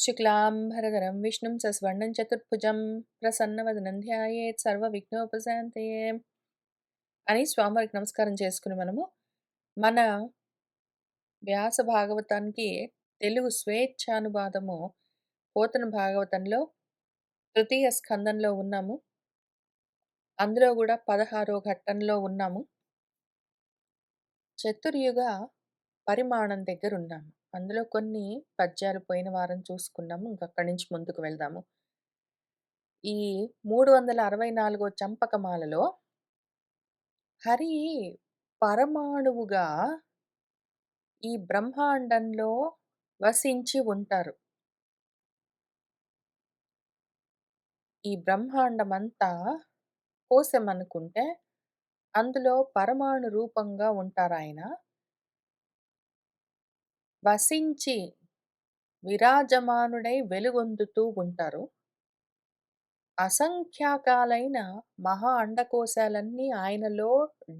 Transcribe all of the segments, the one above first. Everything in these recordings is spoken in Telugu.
శుక్లాంబరధరం విష్ణుం సస్వర్ణం చతుర్భుజం ప్రసన్నవదనం ధ్యాయేత్ సర్వవిఘ్నోపశాంతయే అని స్వామివారికి నమస్కారం చేసుకుని మనము మన వ్యాస భాగవతానికి తెలుగు స్వేచ్ఛానువాదము పోతన భాగవతంలో తృతీయ స్కందంలో ఉన్నాము. అందులో కూడా 16వ ఘట్టంలో ఉన్నాము. చతుర్యుగ పరిమాణం దగ్గర ఉన్నాము. అందులో కొన్ని పద్యాలు పోయిన వారం చూసుకున్నాము. ఇంకక్కడి నుంచి ముందుకు వెళ్దాము. ఈ 364 చంపకమాలలో హరి పరమాణువుగా ఈ బ్రహ్మాండంలో వసించి ఉంటారు. ఈ బ్రహ్మాండమంతా కోశమనుకుంటే అందులో పరమాణు రూపంగా ఉంటారాయన. వసించి విరాజమానుడై వెలుగొందుతూ ఉంటారు. అసంఖ్యాకాలైన మహా అండకోశాలన్నీ ఆయనలో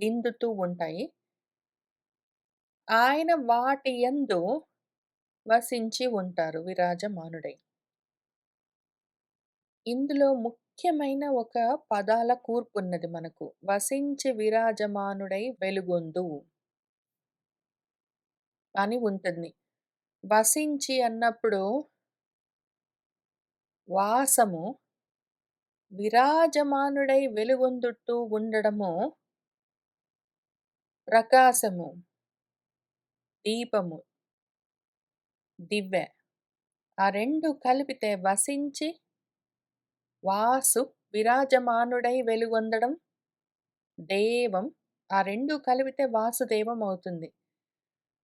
డిందుతూ ఉంటాయి. ఆయన వాటి యందు వసించి ఉంటారు విరాజమానుడై. ఇందులో ముఖ్యమైన ఒక పదాల కూర్పున్నది మనకు. వసించి విరాజమానుడై వెలుగొందు అని ఉంటుంది. వసించి అన్నప్పుడు వాసము, విరాజమానుడై వెలుగొందుతూ ఉండడము ప్రకాశము, దీపము, దివ్వె. ఆ 2 కలిపితే వసించి వాసు విరాజమానుడై వెలుగొందడం దేవం. ఆ 2 కలిపితే వాసుదేవం అవుతుంది.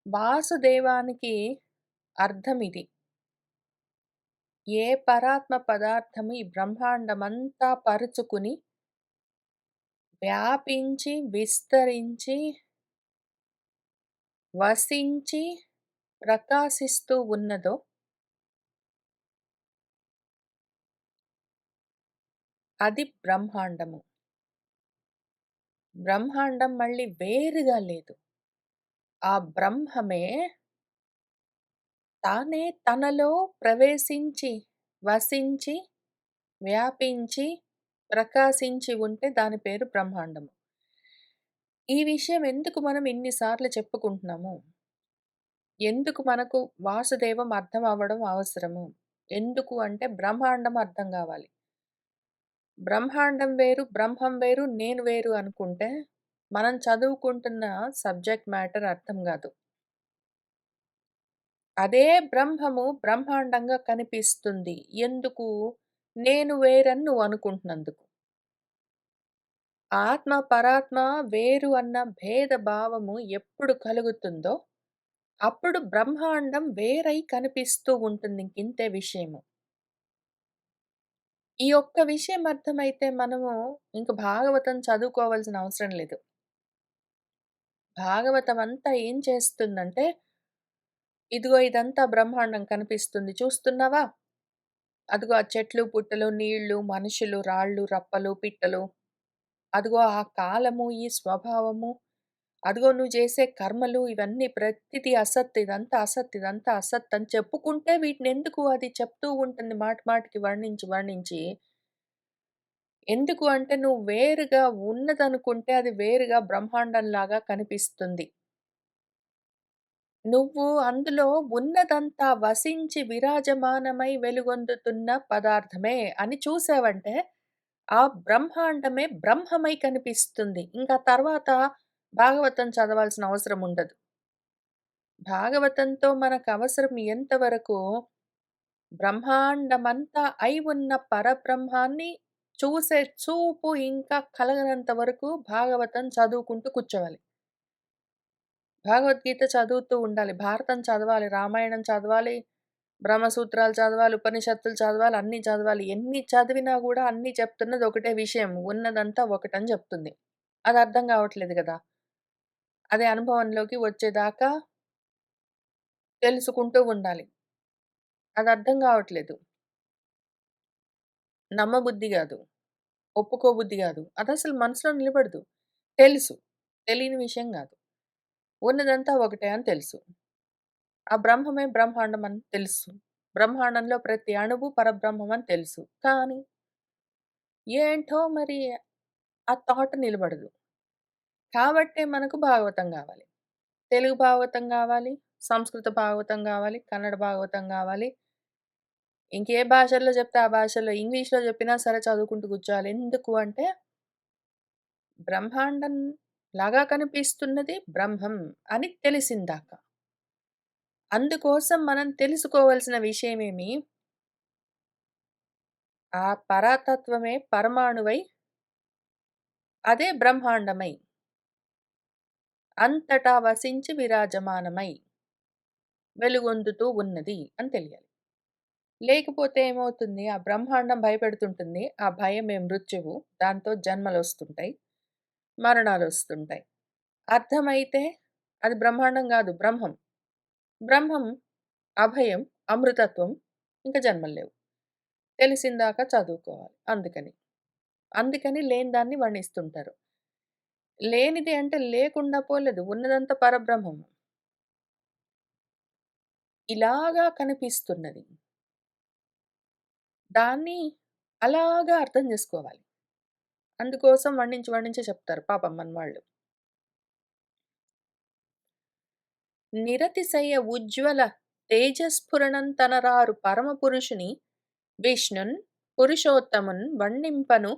వాసుదేవానికి అర్థమిది. ఏ పరాత్మ పదార్థము ఈ బ్రహ్మాండమంతా పరుచుకుని వ్యాపించి విస్తరించి వసించి ప్రకాశిస్తూ ఉన్నదో అది బ్రహ్మాండము. బ్రహ్మాండం మళ్ళీ వేరుగా లేదు. ఆ బ్రహ్మమే తానే తనలో ప్రవేశించి వసించి వ్యాపించి ప్రకాశించి ఉంటే దాని పేరు బ్రహ్మాండము. ఈ విషయం ఎందుకు మనం ఇన్నిసార్లు చెప్పుకుంటున్నాము? ఎందుకు మనకు వాసుదేవం అర్థం అవ్వడం అవసరము? ఎందుకు అంటే బ్రహ్మాండం అర్థం కావాలి. బ్రహ్మాండం వేరు, బ్రహ్మం వేరు, నేను వేరు అనుకుంటే మనం చదువుకుంటున్న సబ్జెక్ట్ మ్యాటర్ అర్థం కాదు. అదే బ్రహ్మము బ్రహ్మాండంగా కనిపిస్తుంది. ఎందుకు? నేను వేరని నువ్వు అనుకుంటున్నందుకు. ఆత్మ పరాత్మ వేరు అన్న భేద భావము ఎప్పుడు కలుగుతుందో అప్పుడు బ్రహ్మాండం వేరై కనిపిస్తూ ఉంటుంది. ఇంకింతే విషయము. ఈ ఒక్క విషయం అర్థమైతే మనము ఇంక భాగవతం చదువుకోవాల్సిన అవసరం లేదు. భాగవతం అంతా ఏం చేస్తుందంటే, ఇదిగో ఇదంతా బ్రహ్మాండం కనిపిస్తుంది చూస్తున్నావా? అదిగో ఆ చెట్లు, పుట్టలు, నీళ్లు, మనుషులు, రాళ్ళు, రప్పలు, పిట్టలు, అదిగో ఆ కాలము, ఈ స్వభావము, అదిగో నువ్వు చేసే కర్మలు ఇవన్నీ ప్రతిది అసత్, ఇదంతా అసత్, ఇదంతా అసత్ అని చెప్పుకుంటే వీటినెందుకు అది చెప్తూ ఉంటుంది మాటి మాటికి వర్ణించి, వర్ణించి. ఎందుకు అంటే నువ్వు వేరుగా ఉన్నదనుకుంటే అది వేరుగా బ్రహ్మాండంలాగా కనిపిస్తుంది. నువ్వు అందులో ఉన్నదంతా వసించి విరాజమానమై వెలుగొందుతున్న పదార్థమే అని చూసావంటే, ఆ బ్రహ్మాండమే బ్రహ్మమై కనిపిస్తుంది. ఇంకా తర్వాత భాగవతం చదవాల్సిన అవసరం ఉండదు. భాగవతంతో మనకవసరం ఎంతవరకు? బ్రహ్మాండమంతా అయి ఉన్న పరబ్రహ్మాన్ని చూసే చూపు ఇంకా కలగనంత వరకు భాగవతం చదువుకుంటూ కూర్చోవాలి. భగవద్గీత చదువుతూ ఉండాలి. భారతం చదవాలి, రామాయణం చదవాలి, బ్రహ్మసూత్రాలు చదవాలి, ఉపనిషత్తులు చదవాలి, అన్నీ చదవాలి. ఎన్ని చదివినా గూడా అన్నీ చెప్తున్నది ఒకటే విషయం. ఉన్నదంతా ఒకటని చెప్తుంది. అది అర్థం కావట్లేదు గదా! అది అనుభవంలోకి వచ్చేదాకా తెలుసుకుంటూ ఉండాలి. అది అర్థం కావట్లేదు. నమ్మబుద్ధి గాదు. ఒప్పుకోబుద్ధి గాదు. అదసలు మనసులో నిలబడదు. తెలుసు. తెలియని విషయం గాదు. ఉన్నదంతా ఒకటే అని తెలుసు. ఆ బ్రహ్మమే బ్రహ్మాండం అని తెలుసు. బ్రహ్మాండంలో ప్రతి అణువు పరబ్రహ్మం అని తెలుసు. కానీ ఏంటో మరి ఆ థాట్ నిలబడదు. కాబట్టే మనకు భాగవతం గావాలి. తెలుగు భాగవతం గావాలి, సంస్కృత భాగవతం గావాలి, కన్నడ భాగవతం గావాలి. ఇంకే భాషల్లో చెప్తే ఆ భాషల్లో ఇంగ్లీష్‌లో చెప్పినా సరే చదువుకుంటూ కూర్చోవాలి. ఎందుకు అంటే బ్రహ్మాండం లాగా కనిపిస్తున్నది బ్రహ్మం అని తెలిసిందాక. అందుకోసం మనం తెలుసుకోవాల్సిన విషయమేమి, ఆ పరతత్వమే పరమాణువై, అదే బ్రహ్మాండమై, అంతటా వసించి విరాజమానమై, వెలుగొందుతూ ఉన్నది అని తెలియాలి. లేకపోతే ఏమవుతుంది, ఆ బ్రహ్మాండం భయపెడుతుంటుంది. ఆ భయమే మృత్యువు. దాంతో జన్మలొస్తుంటాయి, మరణాలొస్తుంటాయి. అర్థమైతే అది బ్రహ్మాండం గాదు, బ్రహ్మం. బ్రహ్మం అభయం, అమృతత్వం. ఇంక జన్మలు లేవు. తెలిసిందాక చదువుకోవాలి అందుకని. అందుకని లేని దాన్ని వర్ణిస్తుంటారు. లేనిది అంటే లేకుండా పోలేదు. ఉన్నదంతా పరబ్రహ్మం. ఇలాగా కనిపిస్తున్నది. దాన్ని అలాగా అర్థం జేసుకోవాలి. అందుకోసం వర్ణించి, వర్ణించి చెప్తారు పాపం మనవాళ్ళు. నిరతిశయ ఉజ్వల తేజస్ఫురణం తనరారు పరమపురుషుని విష్ణున్ పురుషోత్తమున్ వర్ణింపను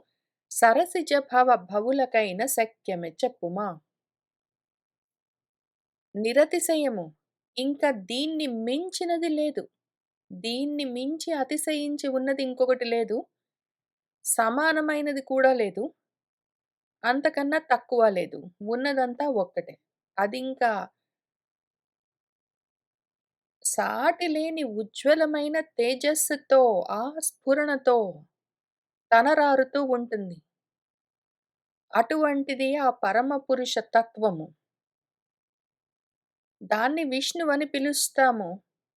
సరసిజ భవ భవులకైన శక్యమె చెప్పుమా. నిరతిశయము. ఇంక దీన్ని మించినది లేదు. దీన్ని మించి అతిశయించి ఉన్నది ఇంకొకటి లేదు. సమానమైనది కూడా లేదు. అంతకన్నా తక్కువ లేదు. ఉన్నదంతా ఒక్కటే. అదింకా సాటిలేని ఉజ్వలమైన తేజస్సుతో, ఆ స్ఫురణతో తనరారుతూ ఉంటుంది. అటువంటిది ఆ పరమ పురుష తత్వము. దాన్ని విష్ణువని పిలుస్తాము.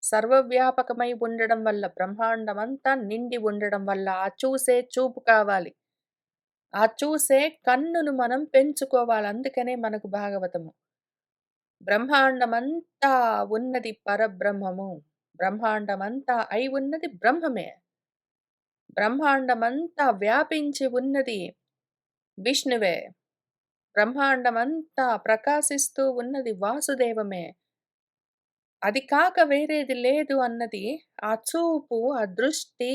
సర్వవ్యాపకమై ఉండడం వల్ల, బ్రహ్మాండమంతా నిండి ఉండడం వల్ల, ఆ చూసే చూపు కావాలి. ఆ చూసే కన్నును మనం పెంచుకోవాలి. అందుకనే మనకు భాగవతము. బ్రహ్మాండమంతా ఉన్నది పరబ్రహ్మము. బ్రహ్మాండమంతా అయి ఉన్నది బ్రహ్మమే. బ్రహ్మాండమంతా వ్యాపించి ఉన్నది విష్ణువే. బ్రహ్మాండమంతా ప్రకాశిస్తూ ఉన్నది వాసుదేవమే. అది కాక వేరేది లేదు అన్నది ఆ చూపు, ఆ దృష్టి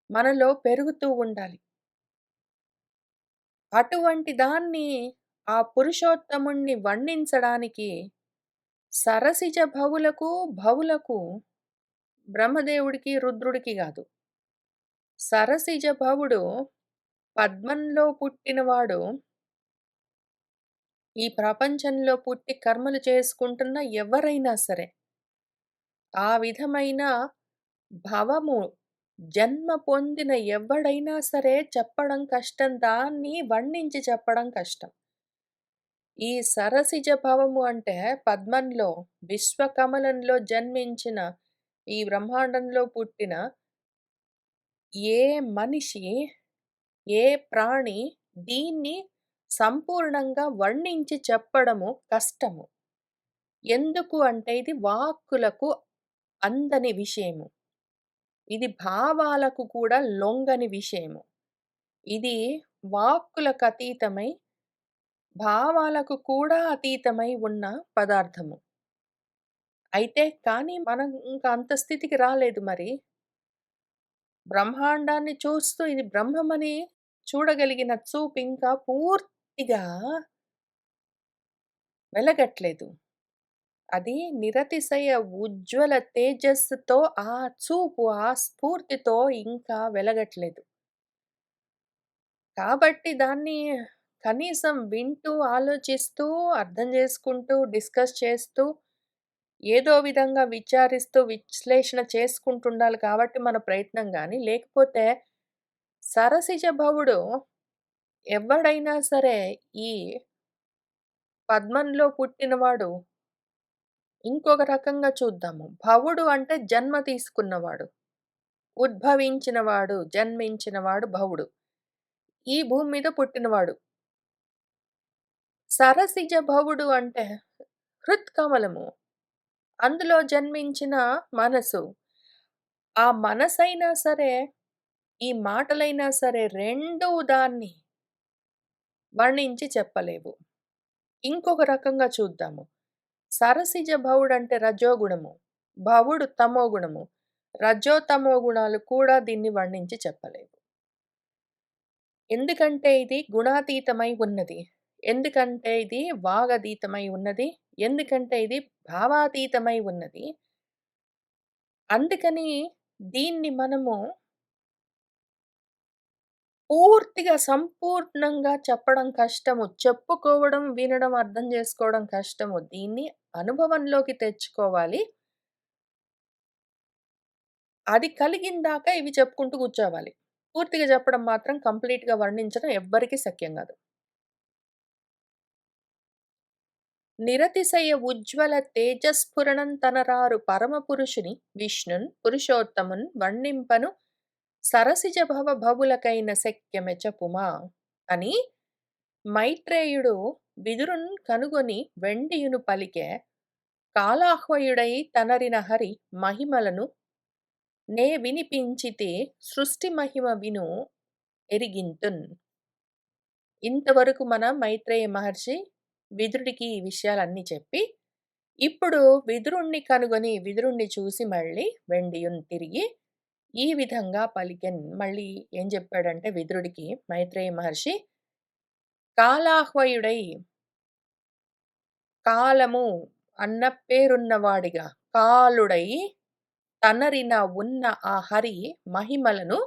మనలో పెరుగుతూ ఉండాలి. అటువంటి దాన్ని ఆ పురుషోత్తముణ్ణి వర్ణించడానికి సరసిజ భవులకు బ్రహ్మదేవుడికి, రుద్రుడికి గాదు. సరసిజ భవుడు పద్మంలో పుట్టినవాడు, ఈ ప్రపంచంలో పుట్టి కర్మలు చేసుకుంటున్న ఎవరైనా సరే, ఆ విధమైన భవము జన్మ పొందిన ఎవ్వడైనా సరే చెప్పడం కష్టం. దాన్ని వర్ణించి చెప్పడం కష్టం. ఈ సరసిజ భవము అంటే పద్మంలో, విశ్వకమలంలో జన్మించిన ఈ బ్రహ్మాండంలో పుట్టిన ఏ మనిషి, ఏ ప్రాణి దీన్ని సంపూర్ణంగా వర్ణించి చెప్పడము కష్టము. ఎందుకు అంటే ఇది వాక్కులకు అందని విషయము. ఇది భావాలకు కూడా లొంగని విషయము. ఇది వాక్కులకు అతీతమై, భావాలకు కూడా అతీతమై ఉన్న పదార్థము. అయితే కానీ మనం ఇంకా అంత స్థితికి రాలేదు మరి. బ్రహ్మాండాన్ని చూస్తూ ఇది బ్రహ్మమని చూడగలిగిన చూపు ఇంకా పూర్తిగా వెలగట్లేదు. అది నిరతిశయ ఉజ్వల తేజస్సుతో ఆ చూపు, ఆ స్ఫూర్తితో ఇంకా వెలగట్లేదు. కాబట్టి దాన్ని కనీసం వింటూ, ఆలోచిస్తూ, అర్థం చేసుకుంటూ, డిస్కస్ చేస్తూ, ఏదో విధంగా విచారిస్తూ, విశ్లేషణ చేసుకుంటుండాలి కాబట్టి మన ప్రయత్నం గాని, లేకపోతే సరసిజ భవుడు ఎవ్వడైనా సరే ఈ పద్మంలో పుట్టినవాడు ఇంకొక రకంగా చూద్దాము. భవుడు అంటే జన్మ తీసుకున్నవాడు. ఉద్భవించినవాడు, జన్మించినవాడు భవుడు. ఈ భూమి మీద పుట్టినవాడు. సరసిజ భవుడు అంటే హృత్కమలము. అందులో జన్మించిన మనసు. ఆ మనసైనా సరే, ఈ మాటలైనా సరే 2 దాన్ని వర్ణించి చెప్పలేవు. ఇంకొక రకంగా చూద్దాము. సరసిజ భవుడంటే రజోగుణము. భవుడు తమోగుణము. రజో, తమో గుణాలు కూడా దీన్ని వర్ణించి చెప్పలేవు. ఎందుకంటే ఇది గుణాతీతమై ఉన్నది. ఎందుకంటే ఇది వాగతీతమై ఉన్నది. ఎందుకంటే ఇది భావాతీతమై ఉన్నది. అందుకని దీన్ని మనము పూర్తిగా, సంపూర్ణంగా చెప్పడం కష్టము. చెప్పుకోవడం, వినడం, అర్థం చేసుకోవడం కష్టము. దీన్ని అనుభవంలోకి తెచ్చుకోవాలి. అది కలిగిందాక ఇవి చెప్పుకుంటూ కూర్చోవాలి. పూర్తిగా చెప్పడం మాత్రం కంప్లీట్‌గా వర్ణించడం ఎవ్వరికీ శక్యం గాదు. నిరతిశయ ఉజ్వల తేజస్ఫురణం తనరారు పరమపురుషుని విష్ణున్ పురుషోత్తమున్ వర్ణింపను సరసిజ భవ భవులకైన శక్యమె చెప్పుమా అని మైత్రేయుడు విదురున్ కనుగొని వెండియును పలికె కాలాహ్వయుడై తనరిన హరి మహిమలను నే వినిపించితే సృష్టి మహిమ విను ఎరిగింతున్. ఇంతవరకు మన మైత్రేయ మహర్షి విదురుడికి ఈ విషయాలన్నీ చెప్పి, ఇప్పుడు విదురుణ్ణి కనుగొని, విదురుణ్ణి చూసి మళ్ళీ వెండియున్ తిరిగి ఈ విధంగా పలికెన్. మళ్ళీ ఏం చెప్పాడంటే విదురుడికి మైత్రేయ మహర్షి, కాలాహ్వయుడై, కాలము అన్న పేరున్నవాడిగా, కాలుడై తనరిన ఉన్న ఆ హరి మహిమలను,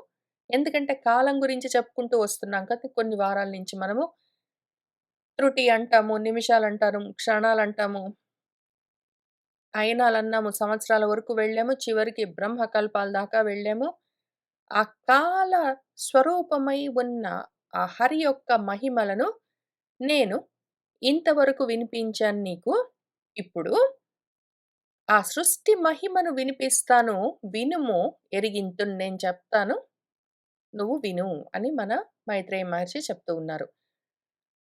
ఎందుకంటే కాలం గురించి చెప్పుకుంటూ వస్తున్నాం కదా! కొన్ని వారాల నుంచి మనము. త్రుటి అంటాము, నిమిషాలంటారు, క్షణాలంటాము, అయనాలన్నాము, సంవత్సరాల వరకు వెళ్ళాము. చివరికి బ్రహ్మకల్పాల దాకా వెళ్ళాము. ఆ కాల స్వరూపమై ఉన్న ఆ హరి యొక్క మహిమలను నేను ఇంతవరకు వినిపించాను నీకు. ఇప్పుడు ఆ సృష్టి మహిమను వినిపిస్తాను. వినుము ఎరిగింతును, నేను చెప్తాను. నువ్వు విను అని మన మైత్రేయ మహర్షి చెప్తూ ఉన్నారు.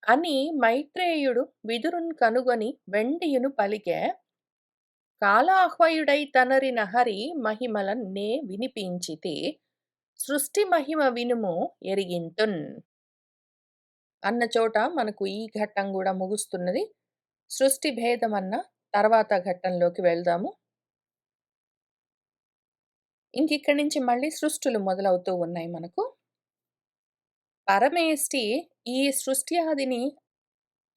అని మైత్రేయుడు విదురున్ కనుగొని వెండియును పలికె కాలాహ్వయుడై తనరిన హరి మహిమలన్ నే వినిపించితే సృష్టి మహిమ వినుము ఎరిగింతున్ అన్న చోట మనకు ఈ ఘట్టం గూడా ముగుస్తున్నది. సృష్టి భేదమన్న తర్వాత ఘట్టంలోకి వెళ్దాము. ఇంకిక్కడి నుంచి మళ్ళీ సృష్టులు మొదలవుతూ ఉన్నాయి మనకు. పరమేష్టి ఈ సృష్టి ఆదిని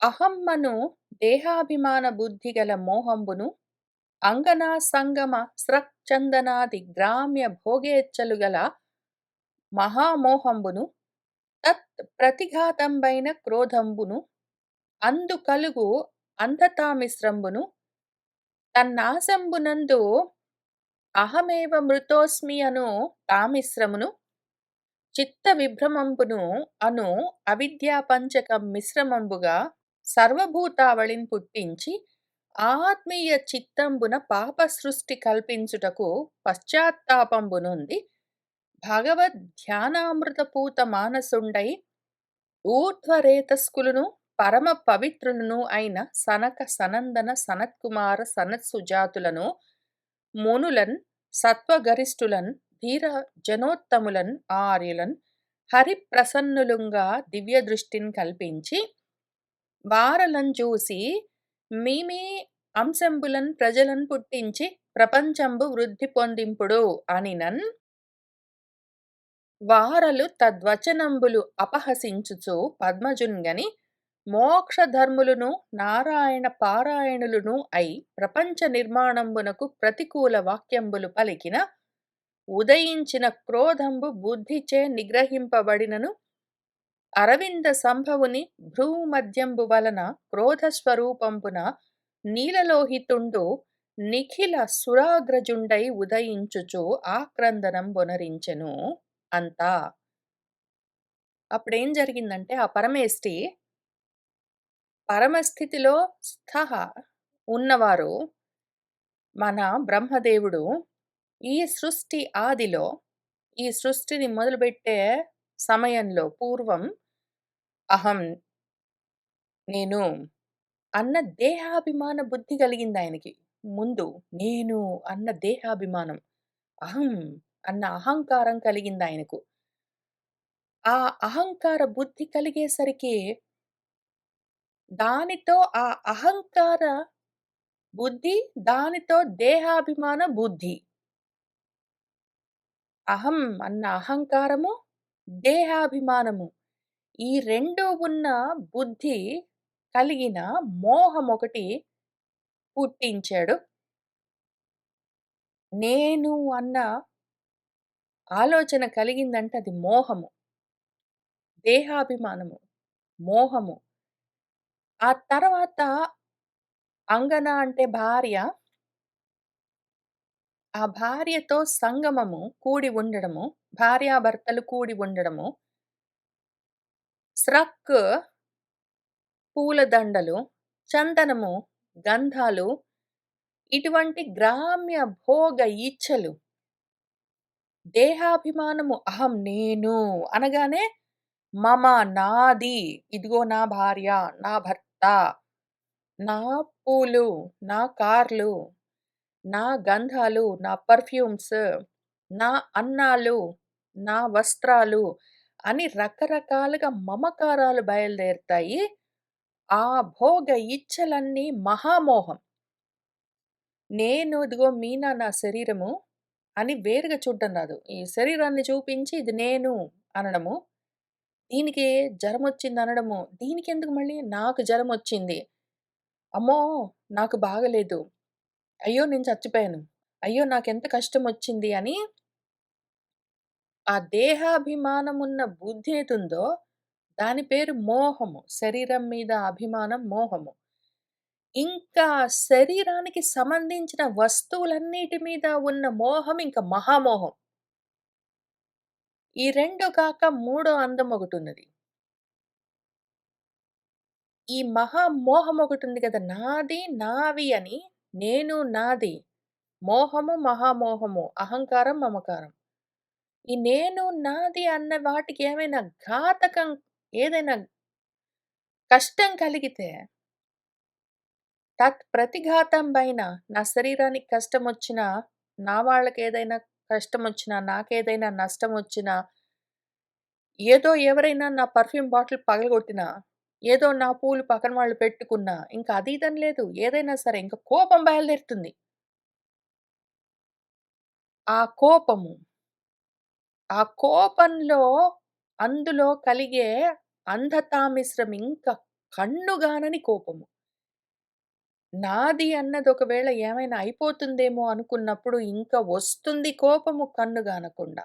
అహమ్మను దేహాభిమాన బుద్ధిగల మోహంబును అంగనా సంగమ స్రక్చందనాది గ్రామ్య భోగేచ్ఛలు గల మహామోహంబును తత్ ప్రతిఘాతంబైన క్రోధంబును అందు కలుగు అంధతామిశ్రంబును తన్నాశంబునందు అహమేవ మృతోస్మి అను తామిశ్రమును చిత్త విభ్రమంబును అను అవిద్యా పంచకం మిశ్రమంబుగా సర్వభూతావళిన్ పుట్టించి ఆత్మీయ చిత్తంబున పాప సృష్టి కల్పించుటకు పశ్చాత్తాపంబునుంది భగవద్ ధ్యానామృతపూత మానసుండై ఊర్ధ్వరేతస్కులను పరమ పవిత్రులను అయిన సనక సనందన సనత్కుమార సనత్సుజాతులను మునులన్ సత్వగరిష్ఠులన్ ధీర జనోత్తములన్ ఆర్యులన్ హరిప్రసన్నులుంగా దివ్య దృష్టిని కల్పించి వారలను చూసి మీమే అంశంబులన్ ప్రజలను పుట్టించి ప్రపంచంబు వృద్ధి పొందింపుడు అనినన్ వారలు తద్వచనంబులు అపహసించుచు పద్మజున్గని మోక్షధర్ములును నారాయణ పారాయణులును అయి ప్రపంచ నిర్మాణంబునకు ప్రతికూల వాక్యంబులు పలికిన ఉదయించిన క్రోధంబు బుద్ధిచే నిగ్రహింపబడినను అరవింద సంభవుని భ్రూమధ్యంబు వలన క్రోధస్వరూపంబున నీలలోహితుండు నిఖిల సురాగ్రజుండై ఉదయించుచు ఆక్రందనం బొనరించెను అంతా. అప్పుడేం జరిగిందంటే ఆ పరమేష్టి పరమస్థితిలో స్థః ఉన్నవారు మన బ్రహ్మదేవుడు ఈ సృష్టి ఆదిలో, ఈ సృష్టిని మొదలుపెట్టే సమయంలో పూర్వం అహం, నేను అన్న దేహాభిమాన బుద్ధి కలిగిందాయనకి. ముందు నేను అన్న దేహాభిమానం. అహం అన్న అహంకారం కలిగిందాయనకు. ఆ అహంకార బుద్ధి కలిగేసరికి దానితో ఆ అహంకార బుద్ధి, దానితో దేహాభిమాన బుద్ధి. అహం అన్న అహంకారము, దేహాభిమానము. ఈ 2 ఉన్న బుద్ధి కలిగిన మోహమొకటి పుట్టించాడు. నేను అన్న ఆలోచన కలిగిందంటే అది మోహము. దేహాభిమానము, మోహము. ఆ తర్వాత అంగన అంటే భార్య. ఆ భార్యతో సంగమము కూడి ఉండడము. భార్యాభర్తలు కూడి ఉండడము. స్రక్ పూలదండలు, చందనము, గంధాలు ఇటువంటి గ్రామ్య భోగ ఇచ్చలు. దేహాభిమానము అహం నేను అనగానే మమ నాది. ఇదిగో నా భార్య, నా భర్త, నా పూలు, నా కార్లు, నా గంధాలు, నా పర్ఫ్యూమ్స్, నా అన్నాలు, నా వస్త్రాలు అని రకరకాలుగా మమకారాలు బయలుదేరుతాయి. ఆ భోగ ఇచ్చలన్నీ మహామోహం. నేను ఇదిగో మీనా నా శరీరము అని వేరుగా చూడడం రాదు. ఈ శరీరాన్ని చూపించి ఇది నేను అనడము. దీనికి జరమొచ్చిందనడము. దీనికెందుకు మళ్ళీ నాకు జరమొచ్చింది. అమ్మో! నాకు బాగలేదు. అయ్యో! నేను చచ్చిపోయాను. అయ్యో! నాకెంత కష్టమొచ్చింది అని ఆ దేహాభిమానమున్న బుద్ధేదుందో దాని పేరు మోహము. శరీరం మీద అభిమానం మోహము. ఇంకా శరీరానికి సంబంధించిన వస్తువులన్నిటి మీద ఉన్న మోహం ఇంక మహామోహం. ఈ 2 కాక మూడో అందం ఒకటున్నది. ఈ మహామోహం ఒకటుంది గదా! నాది, నావి అని నేను, నాది. మోహము, మహామోహము, అహంకారం, మమకారం. ఈ నేను, నాది అన్న వాటికి ఏమైనా ఘాతకం ఏదైనా కష్టం కలిగితే ప్రతిఘాతం పైన నా శరీరానికి కష్టమొచ్చినా, నా వాళ్ళకేదైనా కష్టమొచ్చినా, నాకేదైనా నష్టమొచ్చినా, ఏదో ఎవరైనా నా పర్ఫ్యూమ్ బాటిల్ పగలగొట్టినా, ఏదో నా పూలు పక్కన వాళ్ళు పెట్టుకున్నా, ఇంక అది ఇదని లేదు. ఏదైనా సరే ఇంక కోపం బయలుదేరుతుంది. ఆ కోపము, ఆ కోపంలో అందులో కలిగే అంధతామిశ్రం ఇంక కన్నుగానని కోపము. నాది అన్నది ఒకవేళ ఏమైనా అయిపోతుందేమో అనుకున్నప్పుడు ఇంక వస్తుంది కోపము కన్నుగానకుండా.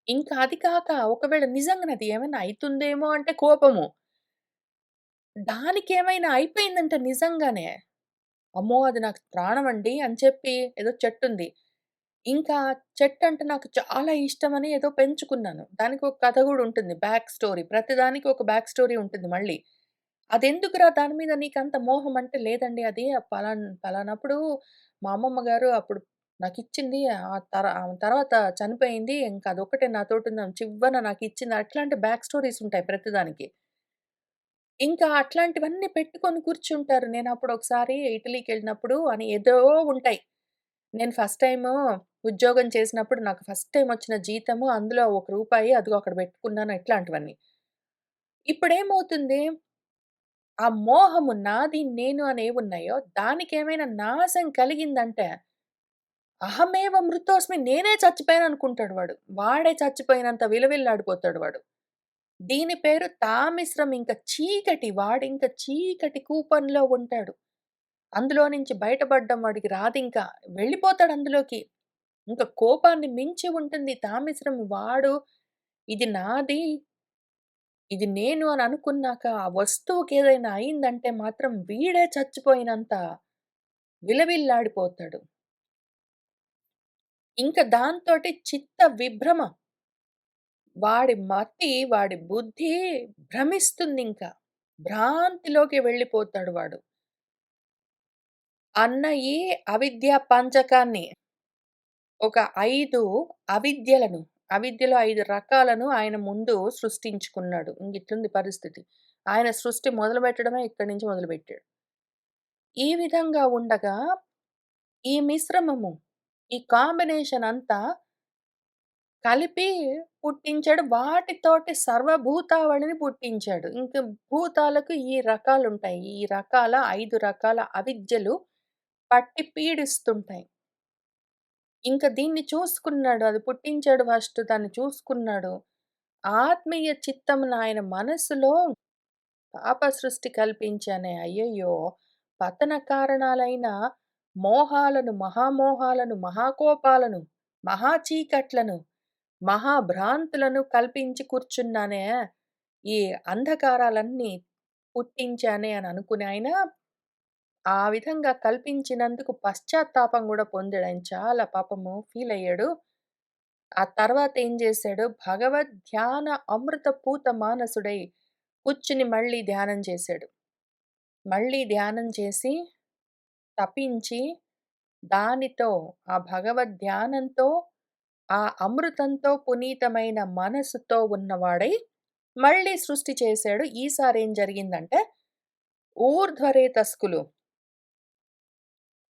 ఇంకా అది కాక ఒకవేళ నిజంగానే అది ఏమైనా అయితుందేమో అంటే కోపము. దానికేమైనా అయిపోయిందంటే నిజంగానే, అమ్మో! అది నాకు ప్రాణమండి అని చెప్పి ఏదో చెట్టుంది. ఇంకా చెట్టంటే నాకు చాలా ఇష్టమని ఏదో పెంచుకున్నాను. దానికొక కథ గూడా ఉంటుంది. Back story. ప్రతిదానికి ఒక బ్యాక్ స్టోరీ ఉంటుంది మళ్ళీ. అదెందుకురా దాని మీద నీకంత మోహం అంటే, లేదండి అది పలానప్పుడు మా అమ్మమ్మ గారు అప్పుడు నాకిచ్చింది. ఆమె తర్వాత చనిపోయింది. ఇంక అదొక్కటే నాతోటుంది. ఆమె చివ్వన నాకిచ్చింది. అట్లాంటి బ్యాక్ స్టోరీస్ ఉంటాయి ప్రతిదానికి. ఇంకా అట్లాంటివన్నీ పెట్టుకొని కూర్చుంటారు. నేనప్పుడు ఒకసారి ఇటలీకెళ్ళినప్పుడు అని ఏదో ఉంటాయి. నేను ఫస్ట్ టైము ఉద్యోగం చేసినప్పుడు నాకు ఫస్ట్ టైమ్ వచ్చిన జీతము అందులో రూ. 1 అదిగో అక్కడ పెట్టుకున్నాను ఇట్లాంటివన్నీ. ఇప్పుడేమవుతుంది ఆ మోహము నాది, నేను అనేవున్నాయో దానికేమైనా నాశం కలిగిందంటే, అహమేవ మృతోస్మి నేనే చచ్చిపోయాననుకుంటాడు వాడు. వాడే చచ్చిపోయినంత విలవిల్లాడిపోతాడు వాడు. దీని పేరు తామిశ్రం ఇంక చీకటి. వాడింక చీకటి కూపంలో ఉంటాడు. అందులో నుంచి బయటపడ్డం వాడికి రాదింకా. వెళ్ళిపోతాడు అందులోకి. ఇంక కోపాన్ని మించి ఉంటుంది తామిశ్రం. వాడు ఇది నాది ఇది నేను అని అనుకున్నాక, ఆ వస్తువుకేదైనా అయిందంటే మాత్రం వీడే చచ్చిపోయినంత విలవిల్లాడిపోతాడు. ఇంక దాంతోటి చిత్త విభ్రమ. వాడి మతి, వాడి బుద్ధి భ్రమిస్తుందింక. భ్రాంతిలోకి వెళ్ళిపోతాడు వాడు. అన్న ఈ అవిద్యా పంచకాన్ని ఒక 5 అవిద్యలను, అవిద్యలో 5 రకాలను ఆయన ముందు సృష్టించుకున్నాడు. ఇంగిట్లుంది పరిస్థితి. ఆయన సృష్టి మొదలుపెట్టడమే ఇక్కడి నుంచి మొదలుపెట్టాడు. ఈ విధంగా ఉండగా, ఈ మిశ్రమము ఈ కాంబినేషన్ అంతా కలిపి పుట్టించాడు. వాటితోటి సర్వభూతావళిని పుట్టించాడు. ఇంక భూతాలకు ఈ రకాలుంటాయి. ఈ రకాల 5 రకాల అవిద్యలు పట్టి పీడిస్తుంటాయి. ఇంక దీన్ని చూసుకున్నాడు. అది పుట్టించాడు ఫస్ట్. దాన్ని చూసుకున్నాడు. ఆత్మీయ చిత్తమున ఆయన మనస్సులో పాప సృష్టి కల్పించానే అయ్యయ్యో! పతన కారణాలైన మోహాలను, మహామోహాలను, మహాకోపాలను, మహా చీకట్లను, మహాభ్రాంతులను కల్పించి కూర్చున్నానే, ఈ అంధకారాలన్నీ పుట్టించానే అని అనుకుని ఆయన ఆ విధంగా కల్పించినందుకు పశ్చాత్తాపం గూడా పొందాడు. ఆయన చాలా పాపము ఫీలయ్యాడు. ఆ తర్వాత ఏం జేశాడు, భగవద్ ధ్యాన అమృత పూత మానసుడై కూర్చుని మళ్ళీ ధ్యానం చేశాడు. మళ్ళీ ధ్యానం చేసి, తపించి, దానితో ఆ భగవద్ ధ్యానంతో, ఆ అమృతంతో పునీతమైన మనసుతో ఉన్నవాడై మళ్ళీ సృష్టి చేశాడు. ఈసారేం జరిగిందంటే, ఊర్ధ్వరేతస్కులు,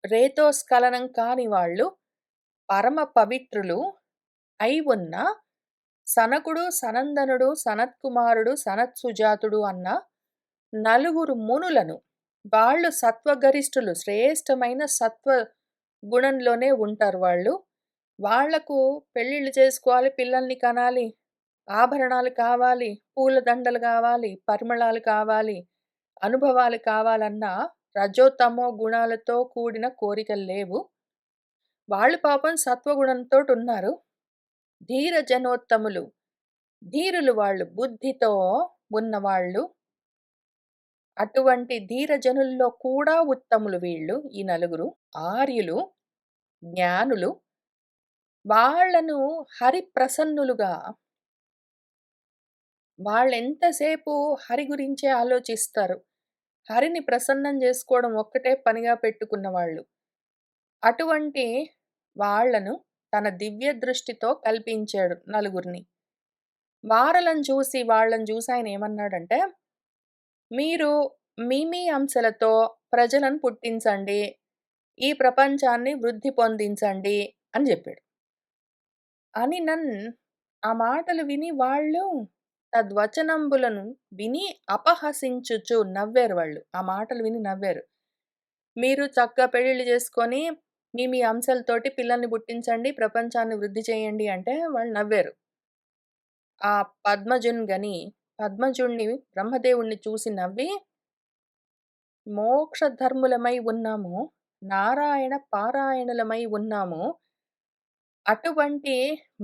రేతోస్ఖలనం కాని వాళ్ళు, పరమ పవిత్రులు అయి ఉన్న సనకుడు, సనందనుడు, సనత్కుమారుడు, సనత్సుజాతుడు అన్న నలుగురు మునులను, వాళ్ళు సత్వగరిష్ఠులు, శ్రేష్టమైన సత్వ గుణంలోనే ఉంటారు వాళ్ళు. వాళ్లకు పెళ్ళిళ్ళు చేసుకోవాలి, పిల్లల్ని కనాలి, ఆభరణాలు కావాలి, పూల దండలు కావాలి, పరిమళాలు కావాలి, అనుభవాలు కావాలన్న రజోతమో గుణాలతో కూడిన కోరికలు లేవు. వాళ్ళు పాపం సత్వగుణంతోటున్నారు. ధీర జనోత్తములు, ధీరులు వాళ్ళు, బుద్ధితో ఉన్నవాళ్ళు. అటువంటి ధీరజనుల్లో కూడా ఉత్తములు వీళ్ళు ఈ నలుగురు. ఆర్యులు, జ్ఞానులు. వాళ్ళను హరి ప్రసన్నులుగా, వాళ్ళెంతసేపు హరి గురించే ఆలోచిస్తారు. హరిని ప్రసన్నం జేసుకోవడం ఒక్కటే పనిగా పెట్టుకున్నవాళ్ళు. అటువంటి వాళ్ళను తన దివ్య దృష్టితో కల్పించాడు నలుగురిని. వాళ్ళని చూసి ఆయనేమన్నాడంటే, మీరు మీ మీ అంశలతో ప్రజలను పుట్టించండి. ఈ ప్రపంచాన్ని వృద్ధి పొందించండి అని జెప్పాడు. ఆ మాటలు విని వాళ్ళు తద్వచనంబులను విని అపహసించుచు నవ్వారు వాళ్ళు. ఆ మాటలు విని నవ్వారు. మీరు చక్కగా పెళ్ళిళ్ళు చేసుకొని మీ మీ అంశలతోటి పిల్లల్ని పుట్టించండి, ప్రపంచాన్ని వృద్ధి చేయండి అంటే వాళ్ళు నవ్వారు. ఆ పద్మజుడిని బ్రహ్మదేవుడిని చూసి నవ్వి, మోక్ష ధర్ములమై ఉన్నాము, నారాయణ పారాయణులమై ఉన్నాము. అటువంటి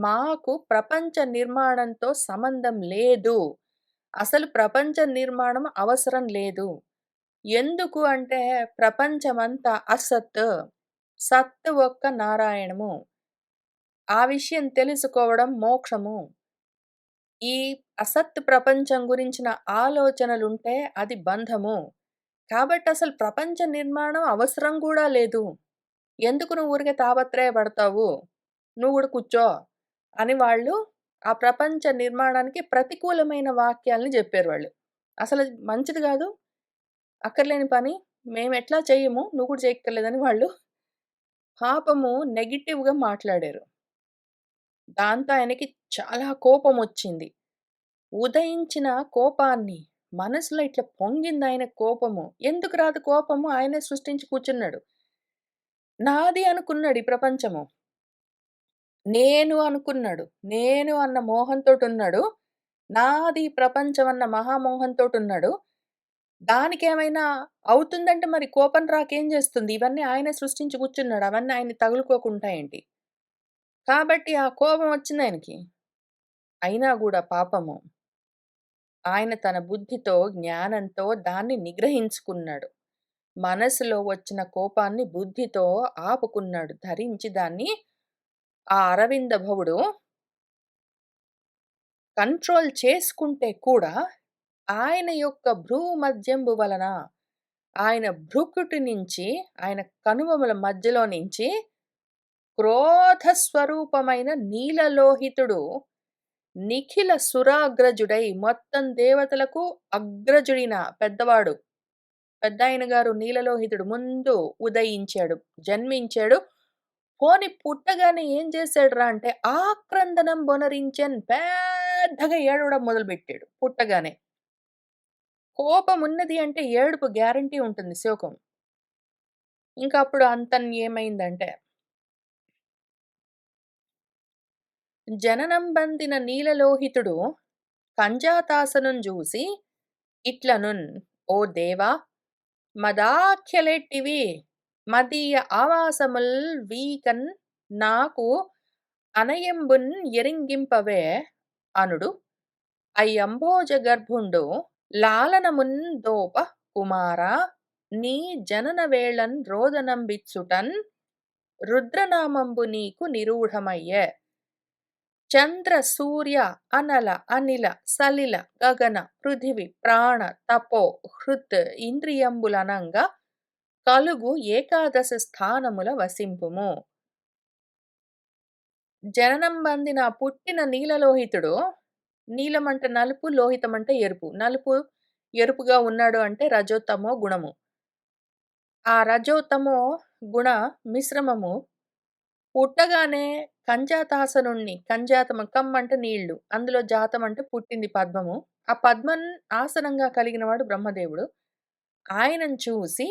మాకు ప్రపంచ నిర్మాణంతో సంబంధం లేదు. అసలు ప్రపంచ నిర్మాణం అవసరం లేదు. ఎందుకు అంటే ప్రపంచమంతా అసత్. సత్ ఒక్క నారాయణము. ఆ విషయం తెలుసుకోవడం మోక్షము. ఈ అసత్ ప్రపంచం గురించిన ఆలోచనలుంటే అది బంధము. కాబట్టి అసలు ప్రపంచ నిర్మాణం అవసరం గూడా లేదు. ఎందుకు నువ్వు ఊరికే తాపత్రయపడతావు? నువ్వు గూడా కూర్చో అని వాళ్ళు ఆ ప్రపంచ నిర్మాణానికి ప్రతికూలమైన వాక్యాల్ని జెప్పారు వాళ్ళు. అసలు మంచిది గాదు. అక్కర్లేని పని. మేమెట్లా చెయ్యము. నువ్వు కూడా చేయక్కర్లేదని వాళ్ళు పాపము నెగెటివ్‌గా మాట్లాడారు. దాంతో ఆయనకి చాలా కోపమొచ్చింది. ఉదయించిన కోపాన్ని మనసులో ఇట్లా పొంగిందాయన కోపము. ఎందుకు రాదు కోపము? ఆయనే సృష్టించి కూర్చున్నాడు. నాది అనుకున్నాడు ఈ ప్రపంచము. నేను అనుకున్నాడు. నేను అన్న మోహంతోటున్నాడు. నాది ప్రపంచం అన్న మహామోహంతోటున్నాడు. దానికేమైనా అవుతుందంటే మరి కోపం రాకేం జేస్తుంది? ఇవన్నీ ఆయనే సృష్టించి కూర్చున్నాడు. అవన్నీ ఆయన్ని తగులుకోకుంటాయేంటి? కాబట్టి ఆ కోపం వచ్చిందాయనకి. అయినా గూడా పాపము ఆయన తన బుద్ధితో, జ్ఞానంతో దాన్ని నిగ్రహించుకున్నాడు. మనసులో వచ్చిన కోపాన్ని బుద్ధితో ఆపుకున్నాడు. ధరించి దాన్ని ఆ అరవింద భవుడు కంట్రోల్ చేసుకుంటే కూడా ఆయన యొక్క భ్రూమధ్యంబు వలన, ఆయన భృకుటి నుంచి, ఆయన కనుబొమల మధ్యలో నుంచి క్రోధ స్వరూపమైన నీలలోహితుడు నిఖిల సురాగ్రజుడై మొత్తం దేవతలకు అగ్రజుడిన పెద్దవాడు. పెద్దాయన గారు నీలలోహితుడు ముందు ఉదయించాడు, జన్మించాడు. పోనీ పుట్టగానే ఏం చేశాడురా అంటే, ఆక్రందనం బొనరించెన్ పెద్దగా ఏడవడం మొదలుపెట్టాడు పుట్టగానే. కోపమున్నది అంటే ఏడుపు గ్యారంటీ ఉంటుంది శోకం. ఇంకప్పుడు ఏమైందంటే, జననం బందిన నీలలోహితుడు కంజాతాసనున్ జూసి ఇట్లనున్, ఓ దేవా! మదాఖ్యలెట్టివి మదీయ ఆవాసముల్ వీకన్ నాకు అనయంబున్ ఎరింగింపవే అనుడు అయ్యంభోజ గర్భుండు లాలనమున్ దోప కుమారా! నీ జనన వేళన్ రోదనంబిచ్చుటన్ రుద్రనామంబు నీకు నిరూఢమయ్యె. చంద్ర సూర్య అనల అనిల సలిల గగన పృథివి ప్రాణ తపో హృత్ ఇంద్రియంబులనంగా కలుగు ఏకాదశ స్థానముల వసింపుము. జననం బందిన పుట్టిన నీలలోహితుడు, నీలమంటే నలుపు, లోహితమంటే ఎరుపు. నలుపు, ఎరుపుగా ఉన్నాడు అంటే రజోతమో గుణము. ఆ రజోతమో గుణ మిశ్రమము పుట్టగానే కంజాతాసనుణ్ణి, కంజాతం కమ్ అంటే నీళ్లు, అందులో జాతం అంటే పుట్టింది పద్మము. ఆ పద్మం ఆసనంగా కలిగినవాడు బ్రహ్మదేవుడు. ఆయనను చూసి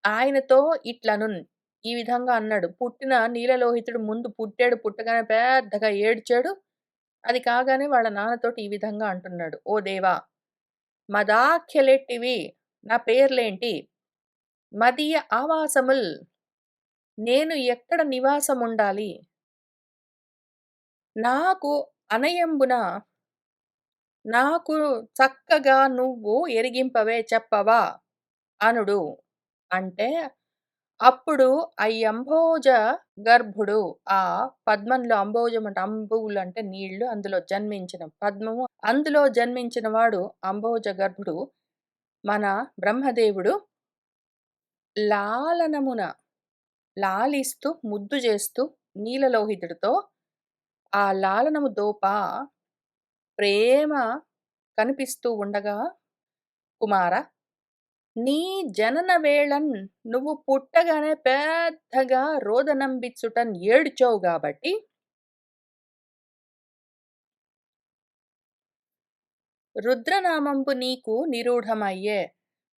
ఆయనతో ఇట్లనున్, ఈ విధంగా అన్నాడు. పుట్టిన నీలలోహితుడు ముందు పుట్టాడు. పుట్టగానే పెద్దగా ఏడ్చాడు. అది కాగానే వాళ్ళ నాన్నతోటి ఈ విధంగా అంటున్నాడు. ఓ దేవా! మదాఖ్యలెట్టివి, నా పేర్లేంటి? మదీయ ఆవాసముల్, నేను ఎక్కడ నివాసముండాలి? నాకు అనయంబున, నాకు చక్కగా నువ్వు ఎరిగింపవే చెప్పవా అనుడు. అంటే అప్పుడు అయ్యంభోజ గర్భుడు, ఆ పద్మంలో అంబోజం అంటే అంబువులు అంటే నీళ్లు, అందులో జన్మించిన పద్మము, అందులో జన్మించిన వాడు అంబోజ గర్భుడు మన బ్రహ్మదేవుడు లాలనమున లాలిస్తూ ముద్దు చేస్తూ నీలలోహితుడితో ఆ లాలనము దోప ప్రేమ కనిపిస్తూ ఉండగా, కుమార! నీ జనన వేళన్ నువ్వు పుట్టగానే పెద్దగా రోదనంబిచ్చుటన్ ఏడ్చావు గాబట్టి, రుద్రనామంబు నీకు నిరూఢమయ్యే.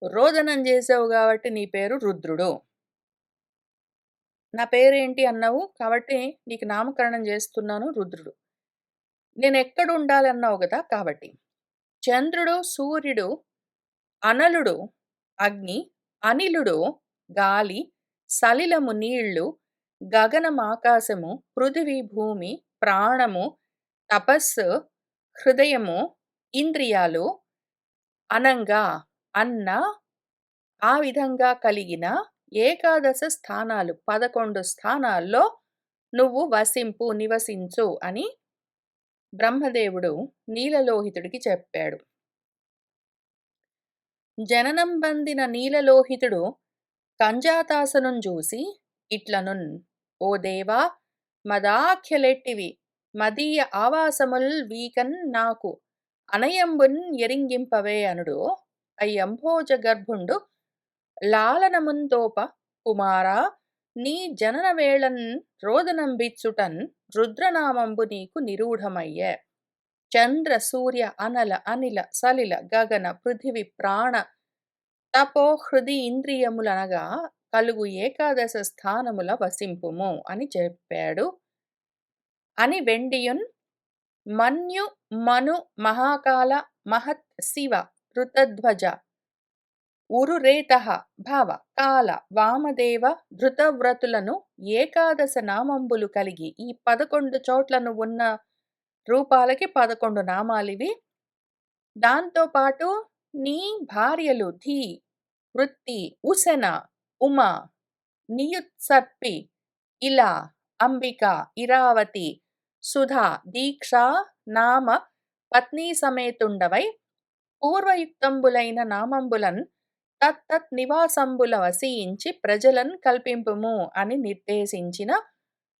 రోదనం జేసావు గాబట్టి నీ పేరు రుద్రుడు. నా పేరేంటి అన్నావు కాబట్టి నీకు నామకరణం జేస్తున్నాను రుద్రుడు. నేనెక్కడుండాలన్నావు గదా! కాబట్టి. చంద్రుడు, సూర్యుడు, అనలుడు అగ్ని, అనిలుడు గాలి, సలిలము నీళ్లు, గగనమాకాశము, పృథివీ భూమి, ప్రాణము, తపస్సు, హృదయము, ఇంద్రియాలు అనంగా అన్న ఆ విధంగా కలిగిన ఏకాదశ స్థానాలు 11 స్థానాల్లో నువ్వు వసింపు, నివసించు అని బ్రహ్మదేవుడు నీలలోహితుడికి చెప్పాడు. జననం బందిన నీలలోహితుడు కంజాతాసనున్ జూసి ఇట్లనున్, ఓ దేవా! మదాఖ్యలెట్టివి మదీయ ఆవాసముల్ వీకన్ నాకు అనయంబున్ ఎరింగింపవే అనుడు అయ్యంభోజ గర్భుండు లాలనమున్ దోప కుమారా! నీ జనన వేళన్ రోదనంబిచ్చుటన్ రుద్రనామంబు నీకు నిరూఢమయ్యె. చంద్ర సూర్య అనల అనిల సలిల గగన పృథివి ప్రాణ తపో హృది ఇంద్రియములనగా కలుగు ఏకాదశ స్థానముల వసింపుము అని చెప్పాడు. అని వెండియున్ మన్యు మను మహాకాల మహత్ శివ ఋతధ్వజ ఉరురేతః భవ కాల వామదేవ ధృతవ్రతులను ఏకాదశ నామంబులు కలిగి ఈ 11 చోట్లను ఉన్న రూపాలకి 11 నామాలివి. దాంతో పాటు నీ భార్యలు ధీ, వృత్తి, ఉశన, ఉమ, నియుత్సర్పి, ఇలా, అంబిక, ఇరావతి, సుధా, దీక్ష నామ పత్నీ సమేతుండవై పూర్వయుక్తంబులైన నామంబులన్ తత్తత్ నివాసంబుల వసించి ప్రజలన్ కల్పింపుము అని నిర్దేశించిన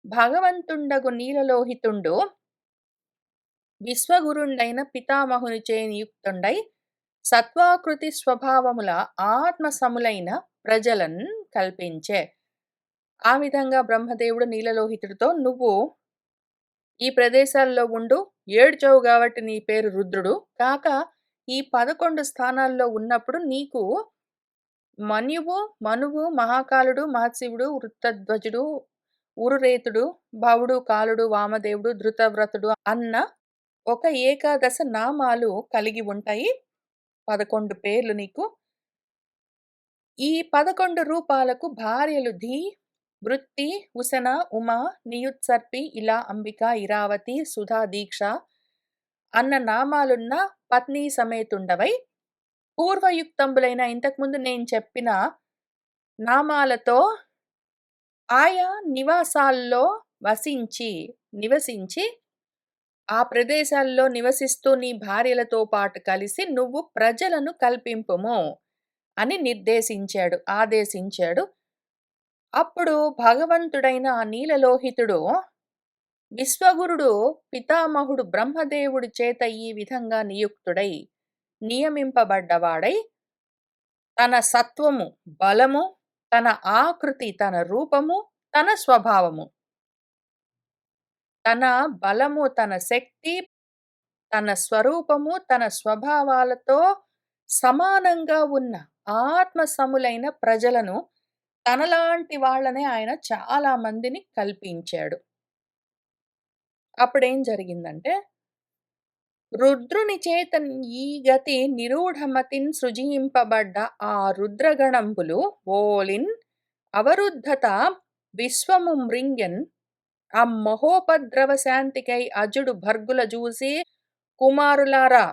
భగవంతుండగు నీలలోహితుండు విశ్వగురుండైన పితామహునిచే నియుక్తుండై సత్వాకృతి స్వభావముల ఆత్మ సములైన ప్రజలన్ కల్పించే. ఆ విధంగా బ్రహ్మదేవుడు నీలలోహితుడితో "నువ్వు ఈ ప్రదేశాల్లో ఉండు. ఏడ్చావు గాబట్టి నీ పేరు రుద్రుడు. కాక ఈ 11 స్థానాల్లో ఉన్నప్పుడు నీకు మన్యువు, మనువు, మహాకాలుడు, మహత్శివుడు, వృత్తధ్వజుడు, ఉరురేతుడు, భవుడు, కాలుడు, వామదేవుడు, ధృతవ్రతుడు అన్న ఒక ఏకాదశ నామాలు కలిగి ఉంటాయి. 11 పేర్లు నీకు. ఈ 11 రూపాలకు భార్యలు ధీ, వృత్తి, ఉసన, ఉమ, నియుత్సర్పి, ఇలా, అంబిక, ఇరావతి, సుధా, దీక్ష అన్న నామాలున్న పత్నీ సమేతుండవై పూర్వయుక్తంబులైన ఇంతకుముందు నేను చెప్పిన నామాలతో ఆయా నివాసాల్లో నివసించి ఆ ప్రదేశాల్లో నివసిస్తూ నీ భార్యలతో పాటు కలిసి నువ్వు ప్రజలను కల్పింపుము అని ఆదేశించాడు. అప్పుడు భగవంతుడైన ఆ నీలలోహితుడు విశ్వగురుడు పితామహుడు బ్రహ్మదేవుడి చేత ఈ విధంగా నియమింపబడ్డవాడై తన సత్వము, బలము, తన ఆకృతి, తన రూపము, తన స్వభావము, తన బలము, తన శక్తి, తన స్వరూపము, తన స్వభావాలతో సమానంగా ఉన్న ఆత్మ సములైన ప్రజలను తనలాంటి వాళ్ళనే ఆయన చాలా మందిని కల్పించాడు. అప్పుడేం జరిగిందంటే రుద్రుని చేత ఈ గతి నిరూఢమతిన్ సృజింపబడ్డ ఆ రుద్రగణంబులు ఓలిన్ అవరుద్ధత విశ్వము మృంగన్ ఆ మహోపద్రవ శాంతికై అజుడు భర్గుల జూసి కుమారులారా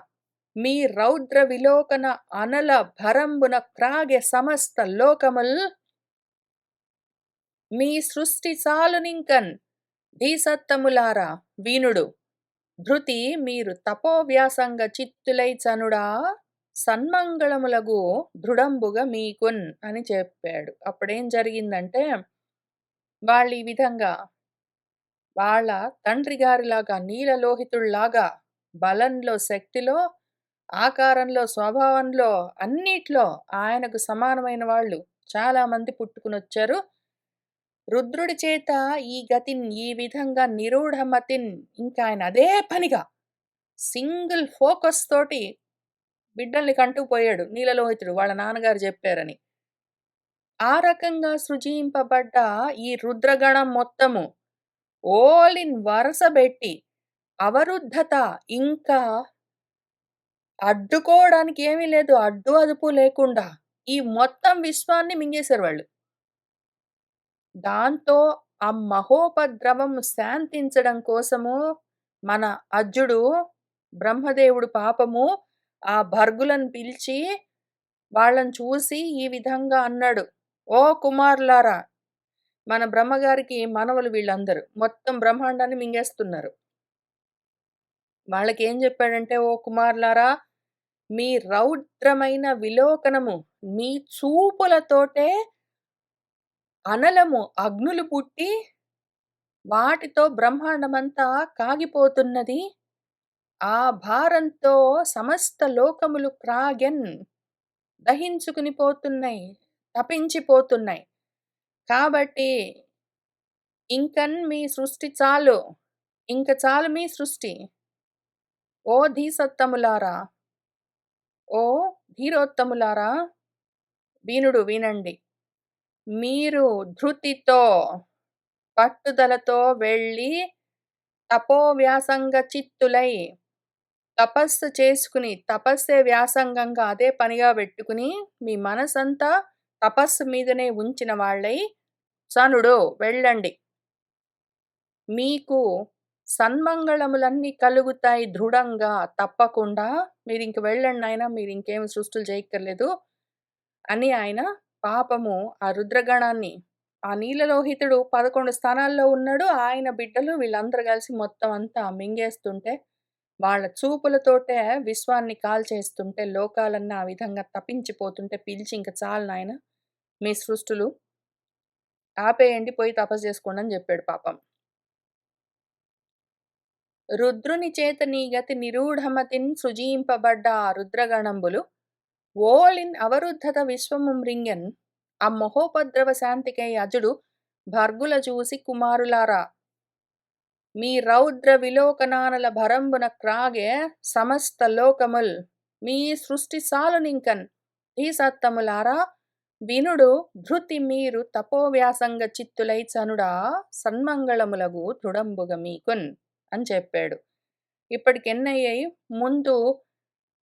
మీ రౌద్ర విలోకన అనల భరంబున క్రాగె సమస్త లోకముల్ మీ సృష్టి సాలునింకన్ ధీసత్తములారా వీనుడు ధృతి మీరు తపోవ్యాసంగ చిత్తులై చనుడా సన్మంగళములగు దృఢంబుగా మీకున్ అని చెప్పాడు. అప్పుడేం జరిగిందంటే వాళ్ళు ఈ విధంగా వాళ్ళ తండ్రి గారిలాగా నీలలోహితుల్లాగా బలంలో, శక్తిలో, ఆకారంలో, స్వభావంలో అన్నిట్లో ఆయనకు సమానమైన వాళ్ళు చాలా మంది పుట్టుకునొచ్చారు. రుద్రుడి చేత ఈ గతిన్ ఈ విధంగా నిరూఢమతిన్ ఇంకా ఆయన అదే పనిగా సింగిల్ ఫోకస్ తోటి బిడ్డల్ని కంటుకుపోయాడు నీలలోహితుడు వాళ్ళ నాన్నగారు చెప్పారని. ఆ రకంగా సృజింపబడ్డ ఈ రుద్రగణం మొత్తము ఓల్ ఇన్ వరసబెట్టి అవరుద్ధత ఇంకా అడ్డుకోవడానికి ఏమీ లేదు. అడ్డు అదుపు లేకుండా ఈ మొత్తం విశ్వాన్ని మింగేశారు వాళ్ళు. దాంతో ఆ మహోపద్రవం శాంతించడం కోసము మన అజ్జుడు బ్రహ్మదేవుడు పాపము ఆ భర్గులను పిలిచి వాళ్ళని చూసి ఈ విధంగా అన్నాడు. ఓ కుమారులారా, మన బ్రహ్మగారికి మనవలు వీళ్ళందరూ మొత్తం బ్రహ్మాండాన్ని మింగేస్తున్నారు. వాళ్ళకేం చెప్పాడంటే, ఓ కుమారులారా, మీ రౌద్రమైన విలోకనము మీ చూపులతోటే అనలము అగ్నులు పుట్టి వాటితో బ్రహ్మాండమంతా కాగిపోతున్నది. ఆ భారంతో సమస్త లోకములు క్రాగెన్ దహించుకుని పోతున్నాయి, తపించిపోతున్నాయి. కాబట్టి ఇంకన్ మీ సృష్టి చాలు, ఇంక చాలు మీ సృష్టి. ఓ ధీసత్తములారా, ఓ ధీరోత్తములారా, వినండి. మీరు ధృతితో, పట్టుదలతో వెళ్ళి తపోవ్యాసంగ చిత్తులై తపస్సు చేసుకుని, తపస్సే వ్యాసంగంగా అదే పనిగా పెట్టుకుని మీ మనసంతా తపస్సు మీదనే ఉంచిన వాళ్ళై సనుడు వెళ్ళండి. మీకు సన్మంగళములన్నీ కలుగుతాయి దృఢంగా తప్పకుండా. మీరింక వెళ్ళండి నాయనా, మీరింకేమి సృష్టులు చేయక్కర్లేదు అని ఆయన పాపము ఆ రుద్రగణాన్ని ఆ నీలలోహితుడు 11 స్థానాల్లో ఉన్నాడు. ఆయన బిడ్డలు వీళ్ళందరూ కలిసి మొత్తం అంతా మింగేస్తుంటే వాళ్ళ చూపులతోటే విశ్వాన్ని కాల్చేస్తుంటే లోకాలన్నీ ఆ విధంగా తపించిపోతుంటే పిలిచి ఇంక చాలు నాయన మీ సృష్టులు ఆపేయండి, పోయి తపస్సు చేసుకోండి అని చెప్పాడు పాపం. రుద్రుని చేత నీ గతి నిరూఢమతిన్ సృజింపబడ్డ ఆ రుద్రగణంబులు ఓలిన్ అవరుద్ధత విశ్వము మృంగన్ ఆ మహోపద్రవ శాంతికై అజుడు భర్గుల చూసి కుమారులారా మీ రౌద్ర విలోకనానల భరంబున క్రాగే సమస్త లోకముల్ మీ సృష్టి సాలునింకన్ ఈ సత్తములారా వినుడు ధృతి మీరు తపోవ్యాసంగ చిత్తులై చనుడా సన్మంగళములగు దృఢంబుగ మీకున్ అని చెప్పాడు. ఇప్పటికెన్నయ్యాయి? ముందు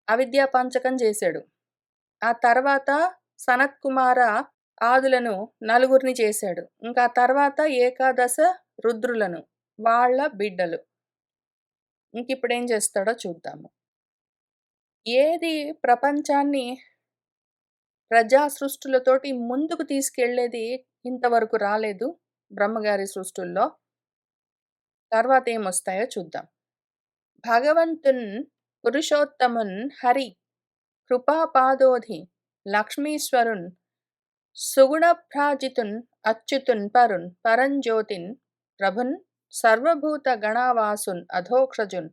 అవిద్యా పంచకం చేశాడు. ఆ తర్వాత సనత్కుమార ఆదులను నలుగురిని చేశాడు. ఇంకా తర్వాత ఏకాదశ రుద్రులను వాళ్ళ బిడ్డలు. ఇంకిప్పుడేం చేస్తాడో చూద్దాము. ఏది ప్రపంచాన్ని ప్రజా సృష్టులతోటి ముందుకు తీసుకెళ్లేది ఇంతవరకు రాలేదు బ్రహ్మగారి సృష్టుల్లో. తర్వాత ఏమొస్తాయో చూద్దాం. భగవంతున్ పురుషోత్తమున్ హరి కృపాపాదోధి లక్ష్మీశ్వరున్ సుగుణభ్రాజితున్ అచ్యుతున్ పరున్ పరంజ్యోతిన్ ప్రభున్ సర్వభూత గణావాసున్ అధోక్షజున్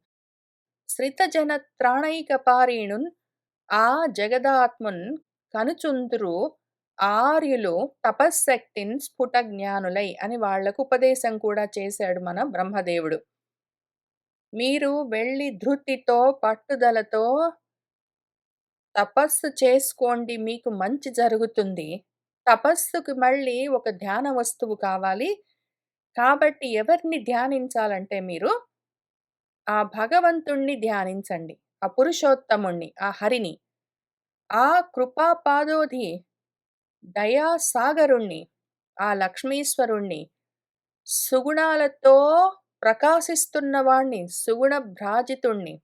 శ్రితజన త్రాణైకపారీణున్ ఆ జగదాత్మున్ కనుచుందురు ఆర్యులు తపశ్శక్తిన్ స్ఫుట జ్ఞానులై అని వాళ్లకు ఉపదేశం కూడా చేశాడు మన బ్రహ్మదేవుడు. మీరు వెళ్ళి ధృతితో పట్టుదలతో తపస్సు చేసుకోండి, మీకు మంచి జరుగుతుంది. తపస్సుకు మళ్ళీ ఒక ధ్యాన వస్తువు కావాలి. కాబట్టి ఎవరిని ధ్యానించాలంటే మీరు ఆ భగవంతుణ్ణి ధ్యానించండి, ఆ పురుషోత్తముణ్ణి, ఆ హరిని, ఆ కృపాపాదోధి దయాసాగరుణ్ణి, ఆ లక్ష్మీశ్వరుణ్ణి, సుగుణాలతో ప్రకాశిస్తున్నవాణ్ణి, సుగుణ భ్రాజితుణ్ణి,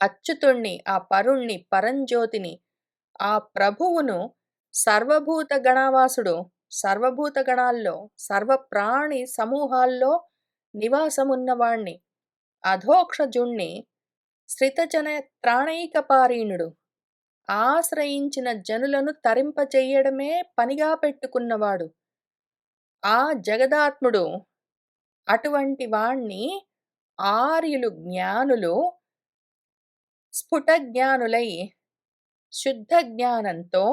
అచ్యుతుణ్ణి, ఆ పరుణ్ణి, పరంజ్యోతిని, ఆ ప్రభువును, సర్వభూత గణావాసుడు, సర్వభూత గణాల్లో సర్వప్రాణి సమూహాల్లో నివాసమున్నవాణ్ణి, అధోక్షజుణ్ణి, శ్రితజన త్రాణైకపారీణుడు, ఆశ్రయించిన జనులను తరింపచేయడమే పనిగా పెట్టుకున్నవాడు, ఆ జగదాత్ముడు. అటువంటి వాణ్ణి ఆర్యులు జ్ఞానులు స్ఫుట జ్ఞానులై శుద్ధ జ్ఞానంతో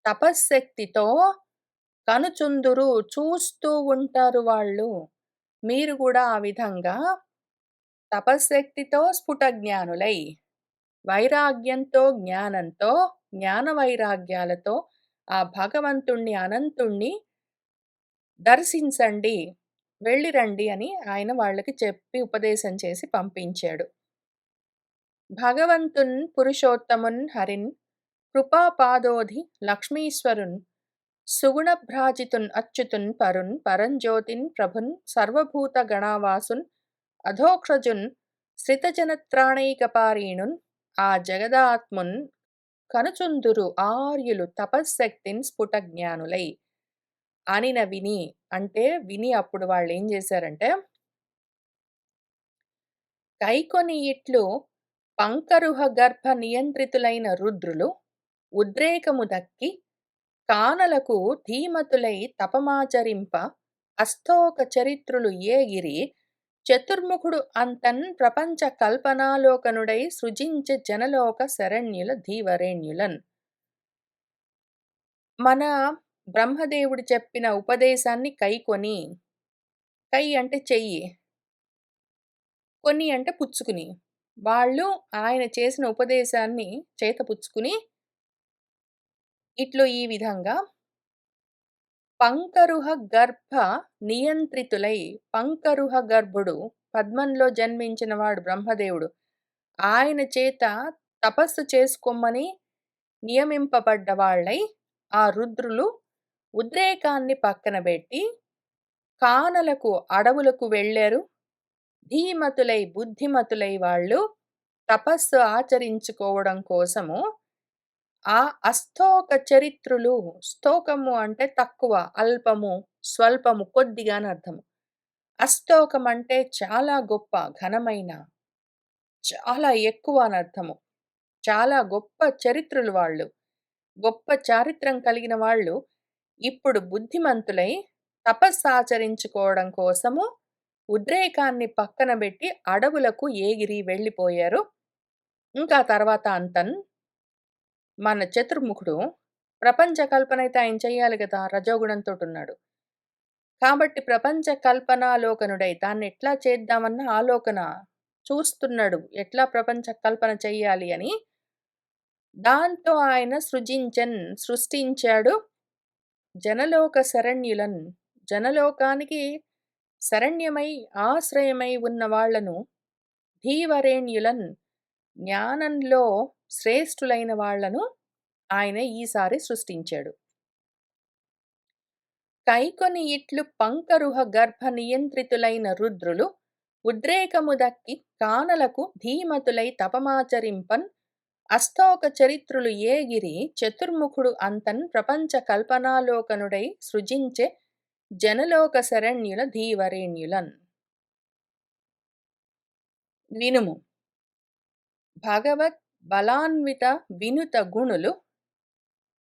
తపశ్శక్తితో కనుచుందురు, చూస్తూ ఉంటారు వాళ్ళు. మీరు కూడా ఆ విధంగా తపశ్శక్తితో స్ఫుట జ్ఞానులై వైరాగ్యంతో జ్ఞానంతో జ్ఞాన వైరాగ్యాలతో ఆ భగవంతుణ్ణి అనంతుణ్ణి దర్శించండి, వెళ్ళిరండి అని ఆయన వాళ్ళకి చెప్పి ఉపదేశం చేసి పంపించాడు. భగవంతున్ పురుషోత్తమున్ హరిన్ కృపాపాదోధి లక్ష్మీశ్వరున్ సుగుణభ్రాజితున్ అచ్యుతున్ పరున్ పరంజ్యోతిన్ ప్రభున్ సర్వభూత గణావాసున్ అధోక్షజున్ శ్రితజనత్రాణైకపారీణున్ ఆ జగదాత్మున్ కనుచుందురు ఆర్యులు తపశ్శక్తిన్ స్ఫుట జ్ఞానులై అనిన విని. అంటే విని అప్పుడు వాళ్ళు ఏం చేశారంటే, కైకొని ఇట్లు పంకరుహ గర్భ నియంత్రితులైన రుద్రులు ఉద్రేకము దక్కి కానలకు ధీమతులై తపమాచరింప అస్థోక చరిత్రులు ఏగిరి చతుర్ముఖుడు అంతన్ ప్రపంచ కల్పనాలోకనుడై సృజించే జనలోక శరణ్యుల ధీవరేణ్యులన్. మన బ్రహ్మదేవుడు చెప్పిన ఉపదేశాన్ని కైకొని, కై అంటే చెయ్యి, కొని అంటే పుచ్చుకుని, వాళ్ళు ఆయన చేసిన ఉపదేశాన్ని చేతపుచ్చుకుని ఇట్లు ఈ విధంగా పంకరుహ గర్భ నియంత్రితులై, పంకరుహ గర్భుడు పద్మంలో జన్మించిన వాడు బ్రహ్మదేవుడు, ఆయన చేత తపస్సు చేసుకోమని నియమింపబడ్డ వాళ్ళై ఆ రుద్రులు ఉద్రేకాన్ని పక్కన పెట్టి కానలకు అడవులకు వెళ్ళారు. ధీమతులై బుద్ధిమతులై వాళ్ళు తపస్సు ఆచరించుకోవడం కోసము ఆ అస్థోక చరిత్రులు, స్తోకము అంటే తక్కువ, అల్పము, స్వల్పము, కొద్దిగా అని అర్థము. అస్థోకం అంటే చాలా గొప్ప, ఘనమైన, చాలా ఎక్కువ అని అర్థము. చాలా గొప్ప చరిత్రులు వాళ్ళు, గొప్ప చారిత్రం కలిగిన వాళ్ళు ఇప్పుడు బుద్ధిమంతులై తపస్సు ఆచరించుకోవడం కోసము ఉద్రేకాన్ని పక్కన పెట్టి అడవులకు ఏగిరి వెళ్ళిపోయారు. ఇంకా తర్వాత అంతన్ మన చతుర్ముఖుడు ప్రపంచ కల్పనైతే ఆయన చెయ్యాలి గదా! రజోగుణంతోటున్నాడు. కాబట్టి ప్రపంచ కల్పనాలోకనుడై దాన్నెట్లా చేద్దామన్న ఆలోకన చూస్తున్నాడు. ఎట్లా ప్రపంచ కల్పన చెయ్యాలి అని. దాంతో ఆయన సృష్టించాడు జనలోక శరణ్యులన్. జనలోకానికి శరణ్యమై, ఆశ్రయమై ఉన్న వాళ్ళను ధీవరేణ్యులన్. జ్ఞానంలో శ్రేష్ఠులైన వాళ్ళను ఆయన ఈసారి సృష్టించాడు. కైకొని ఇట్లు పంకరుహ గర్భ నియంత్రితులైన రుద్రులు ఉద్రేకము దక్కి కానలకు ధీమతులై తపమాచరింపన్ అష్టోక చరిత్రులు ఏగిరి చతుర్ముఖుడు అంతన్ ప్రపంచ కల్పనాలోకనుడై సృజించే జనలోక శరణ్యుల ధీవరేణ్యులన్. వినుము. భగవత్ బలాన్విత వినుత గుణులు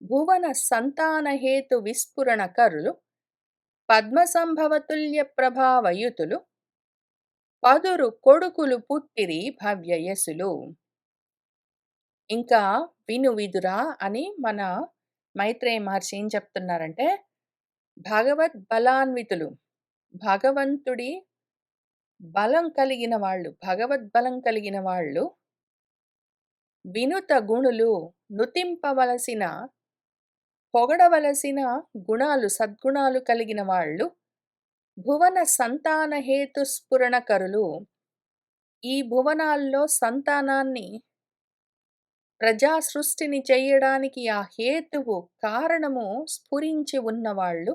భువన సంతానహేతు విస్ఫురణ కరులు పద్మసంభవతుల్య ప్రభావయుతులు పదురు కొడుకులు పుట్టిరి భవ్యయసులు. ఇంకా విను విదురా అని మన మైత్రేయ మహర్షి ఏం చెప్తున్నారంటే, భగవద్ బలాన్వితులు, భగవంతుడి బలం కలిగిన వాళ్ళు, భగవద్బలం కలిగిన వాళ్ళు, వినుత గుణులు, నుతింపవలసిన, పొగడవలసిన గుణాలు, సద్గుణాలు కలిగిన వాళ్ళు, భువన సంతాన హేతు స్ఫురణకరులు, ఈ భువనాల్లో సంతానాన్ని ప్రజా సృష్టిని చేయడానికి ఆ హేతువు, కారణము స్ఫురించి ఉన్నవాళ్ళు,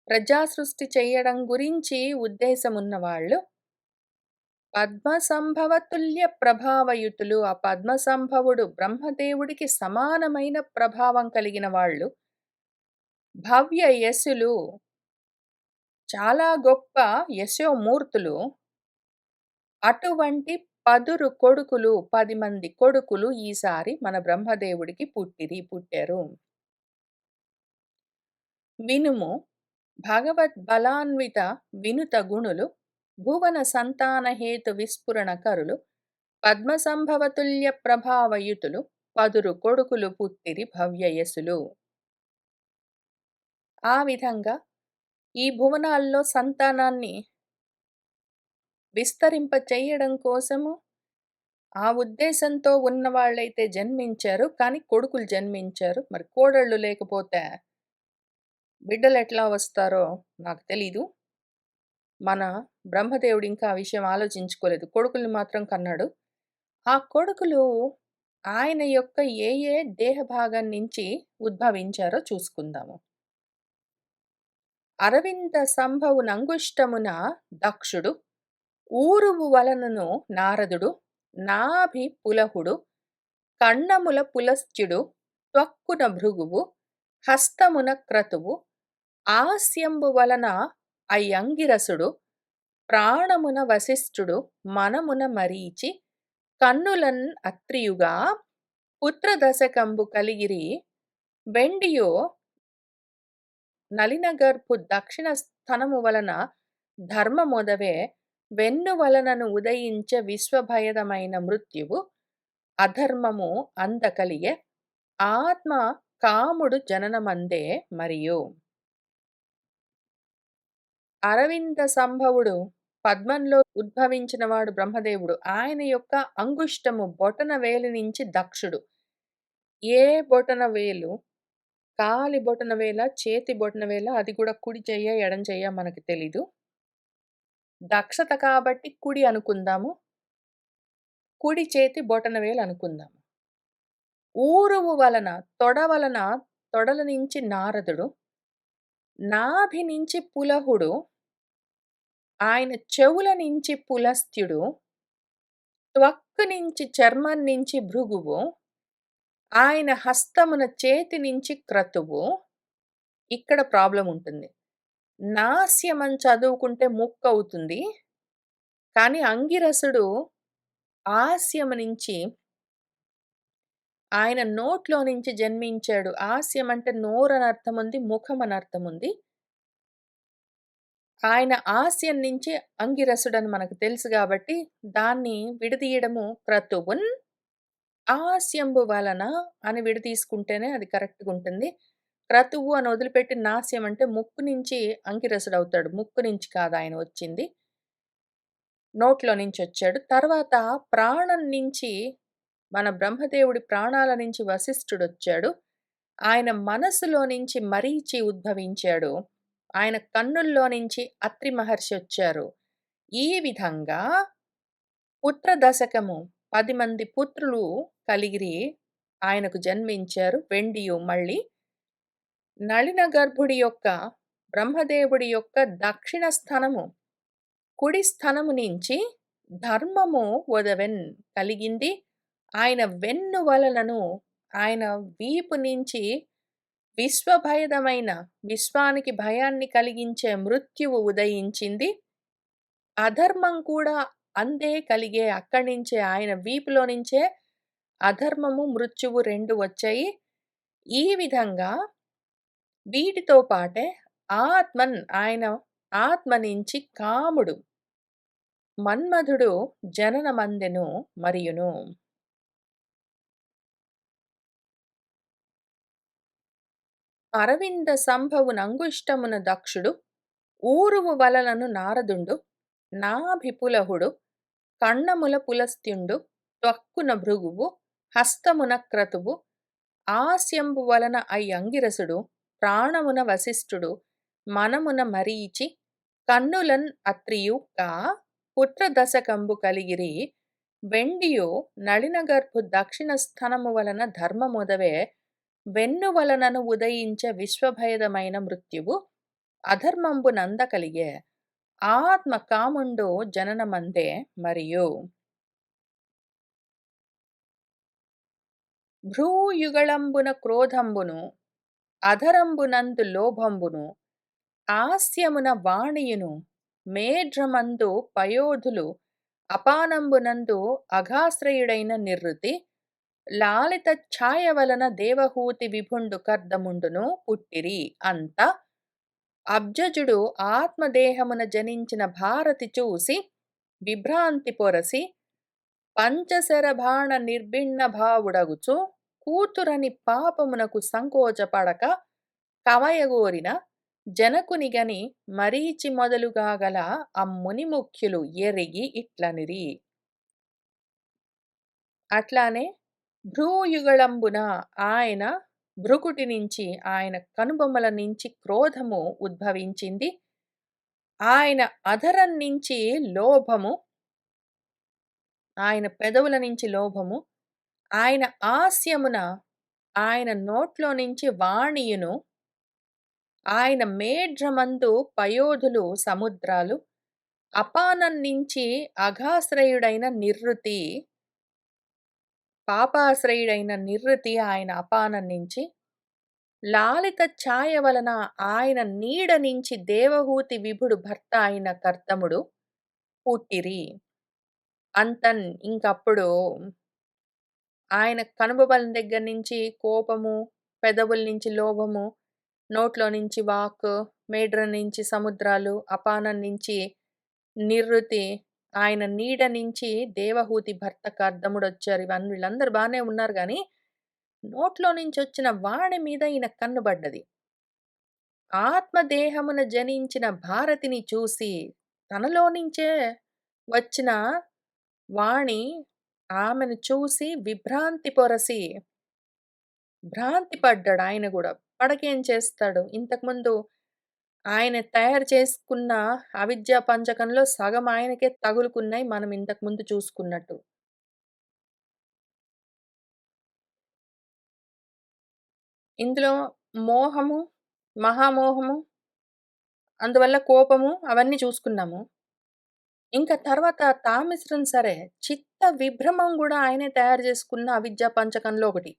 ప్రజా సృష్టి చేయడం గురించి ఉద్దేశమున్నవాళ్ళు, పద్మసంభవతుల్య ప్రభావయుతులు, ఆ పద్మసంభవుడు బ్రహ్మదేవుడికి సమానమైన ప్రభావం కలిగిన వాళ్ళు, భవ్య యశులు, చాలా గొప్ప యశోమూర్తులు, అటువంటి పదురు కొడుకులు, 10 మంది కొడుకులు ఈసారి మన బ్రహ్మదేవుడికి పుట్టారు. వినుము. భగవద్ బలాన్విత వినుత గుణులు భువన సంతాన హేతు విస్ఫురణ కరులు పద్మసంభవతుల్య ప్రభావయుతులు పదురు కొడుకులు పుట్టిరి భవ్యయసులు. ఆ విధంగా ఈ భువనాల్లో సంతానాన్ని విస్తరింప చెయ్యడం కోసము ఆ ఉద్దేశంతో ఉన్న వాళ్ళైతే జన్మించారు, కానీ కొడుకులు జన్మించారు. మరి కోడళ్ళు లేకపోతే బిడ్డలు ఎట్లా వస్తారో నాకు తెలీదు. మన బ్రహ్మదేవుడు ఇంకా ఆ విషయం ఆలోచించుకోలేదు. కొడుకుల్ని మాత్రం కన్నాడు. ఆ కొడుకులు ఆయన యొక్క ఏ ఏ దేహ భాగం నుంచి ఉద్భవించారో చూసుకుందాము. అరవింద సంభవునంగుష్టమున దక్షుడు, ఊరువు వలనను నారదుడు, నాభి పులహుడు, కన్నముల పులస్త్యుడు, త్వక్కున భృగువు, హస్తమున క్రతువు, ఆస్యంబు వలన అయంగిరసుడు, ప్రాణమున వశిష్ఠుడు, మనమున మరీచి, కన్నులన్ అత్రియుగా, పుత్రదశకంబు కలిగిరి, వెండియో నలినగర్భు దక్షిణ స్థనము వలన ధర్మమొదవే, వెన్ను వలనను ఉదయించే విశ్వభయదమైన మృత్యువు, అధర్మము అందకలిగే, ఆత్మ కాముడు జననమందే మరియు. అరవింద సంభవుడు పద్మంలో ఉద్భవించినవాడు బ్రహ్మదేవుడు. ఆయన యొక్క అంగుష్టము బొటన వేలు నుంచి దక్షుడు. ఏ బొటన వేలు, కాలి బొటన వేల, చేతి బొటన వేల, అది కూడా కుడి చెయ్య ఎడం చెయ్య మనకు తెలీదు. దక్షత కాబట్టి కుడి అనుకుందాము. కుడి చేతి బొటన వేలు అనుకుందాము. ఊరువు వలన, తొడల నుంచి నారదుడు, నాభి నుంచి పులహుడు, ఆయన చెవుల నుంచి పులస్త్యుడు, త్వక్కు నుంచి, చర్మం నుంచి భృగువు, ఆయన హస్తమున చేతి నుంచి క్రతువు. ఇక్కడ ప్రాబ్లం ఉంటుంది. నాస్యమని చదువుకుంటే ముక్కు అవుతుంది. కానీ అంగిరసుడు ఆస్యము నుంచి, ఆయన నోట్లో నుంచి జన్మించాడు. ఆస్యం అంటే నోరు అని అర్థం ఉంది, ముఖం అని అర్థం ఉంది. ఆయన ఆస్యం నుంచి అంగిరసుడని మనకు తెలుసు కాబట్టి దాన్ని విడదీయడము క్రతువున్. ఆస్యంబు వలన అని విడదీసుకుంటేనే అది కరెక్ట్‌గుంటుంది. క్రతువు అని వదిలిపెట్టి నాస్యం అంటే ముక్కు నుంచి అంకిరసుడవుతాడు. ముక్కు నుంచి కాదు ఆయన వచ్చింది. నోట్లో నుంచొచ్చాడు. తర్వాత ప్రాణం నుంచి మన బ్రహ్మదేవుడి ప్రాణాల నుంచి వశిష్ఠుడొచ్చాడు. ఆయన మనస్సులో నుంచి మరీచి ఉద్భవించాడు. ఆయన కన్నుల్లో నుంచి అత్రి మహర్షి వచ్చారు. ఈ విధంగా పుత్ర దశకము 10 మంది పుత్రులు కలిగిరి ఆయనకు జన్మించారు. వెండియు మళ్ళీ నళిన గర్భుడి యొక్క బ్రహ్మదేవుడి యొక్క దక్షిణ స్థనము, కుడి స్థనము నుంచి ధర్మము ఒదవెన్ కలిగింది. ఆయన వెన్ను వలనను ఆయన వీపు నుంచి విశ్వభయదమైన విశ్వానికి భయాన్ని కలిగించే మృత్యువు ఉదయించింది. అధర్మం కూడా అందే కలిగే అక్కడి నుంచే ఆయన వీపులో నుంచే అధర్మము, మృత్యువు 2 వచ్చాయి. ఈ విధంగా వీటితో పాటే ఆత్మన్ ఆయన ఆత్మ నుంచి కాముడు, మన్మధుడు జననమందెను మరియును. అరవింద సంభవునంగుష్టమున దక్షుడు, ఊరువు వలలను నారదుండు, నాభిపులహుడు, కన్నముల పులస్త్యుండు, త్వక్కున భృగువు, హస్తమున క్రతువు, ఆస్యంబు వలన అయ్యంగిరసుడు, ప్రాణమున వశిష్ఠుడు, మనమున మరీచి, కన్నులన్ అత్రియు కా పుత్రదశకంబు కలిగిరి, వెండియు నళినగర్భు దక్షిణ స్థనము వలన ధర్మముదవే, వెన్ను వలనను ఉదయించే విశ్వభేదమైన మృత్యువు, అధర్మంబు నంద కలిగే, ఆత్మ కాముండు జననమందే మరియు. భ్రూయుగళంబున క్రోధంబును, అధరంబునందు లోభంబును, ఆస్యమున వాణియును, మేఢ్రమందు పయోధులు, అపానంబునందు అఘాశ్రయుడైన నిర్రుతి, లాలిత ఛాయ వలన దేవహూతి విభుండు కర్దముండును పుట్టిరి. అంత అబ్జజుడు ఆత్మదేహమున జనించిన భారతి చూసి విభ్రాంతి పొరసి పంచశరబాణ నిర్భిన్న భావుడగుచు కూతురని పాపమునకు సంకోచపడక కవయగోరిన జనకునిగని మరీచి మొదలుగాగల అమ్ముని ముఖ్యులు ఎరిగి ఇట్లనిరి. అట్లానే భ్రూయుగళంబున ఆయన భృకుటి నుంచి ఆయన కనుబొమ్మల నుంచి క్రోధము ఉద్భవించింది. ఆయన అధరం నుంచి లోభము, ఆయన పెదవుల నుంచి లోభము, ఆయన ఆస్యమున ఆయన నోట్లో నుంచి వాణియును, ఆయన మేఢ్రమందు పయోధులు సముద్రాలు, అపానం నుంచి అఘాశ్రయుడైన నిర్రుతి, పాపాశ్రయుడైన నిర్రుతి ఆయన అపానం నుంచి, లాలిత ఛాయ వలన ఆయన నీడ నుంచి దేవహూతి విభుడు భర్త అయిన కర్దముడు పుట్టిరి. అంతన్ ఇంకప్పుడు ఆయన కనుబొమల దగ్గర నుంచి కోపము, పెదవుల నుంచి లోభము, నోట్లో నుంచి వాక్, మేడ్ర నుంచి సముద్రాలు, అపానం నుంచి నిర్రుతి, ఆయన నీడ నుంచి దేవహూతి భర్త కర్దముడొచ్చారు. వీళ్ళందరూ బానే ఉన్నారు గానీ, నోట్లో నుంచి వచ్చిన వాణి మీద ఈయన కన్ను పడ్డది. ఆత్మదేహమున జనించిన భారతిని చూసి తనలో నుంచే వచ్చిన వాణి ఆమెను చూసి విభ్రాంతి పొరసి భ్రాంతి పడ్డాడు ఆయన గూడా. పడకేం చేస్తాడు? ఇంతకుముందు ఆయన తయారు చేసుకున్న అవిద్యా పంచకంలో సగం ఆయనకే తగులుకున్నాయి. మనం ఇంతకుముందు చూసుకున్నట్టు. ఇందులో మోహము, మహామోహము, అందువల్ల కోపము అవన్నీ చూసుకున్నాము. ఇంకా తర్వాత తామిశ్రం సరే, చిత్త విభ్రమం గూడా ఆయనే తయారు చేసుకున్న అవిద్యా పంచకంలో ఒకటి.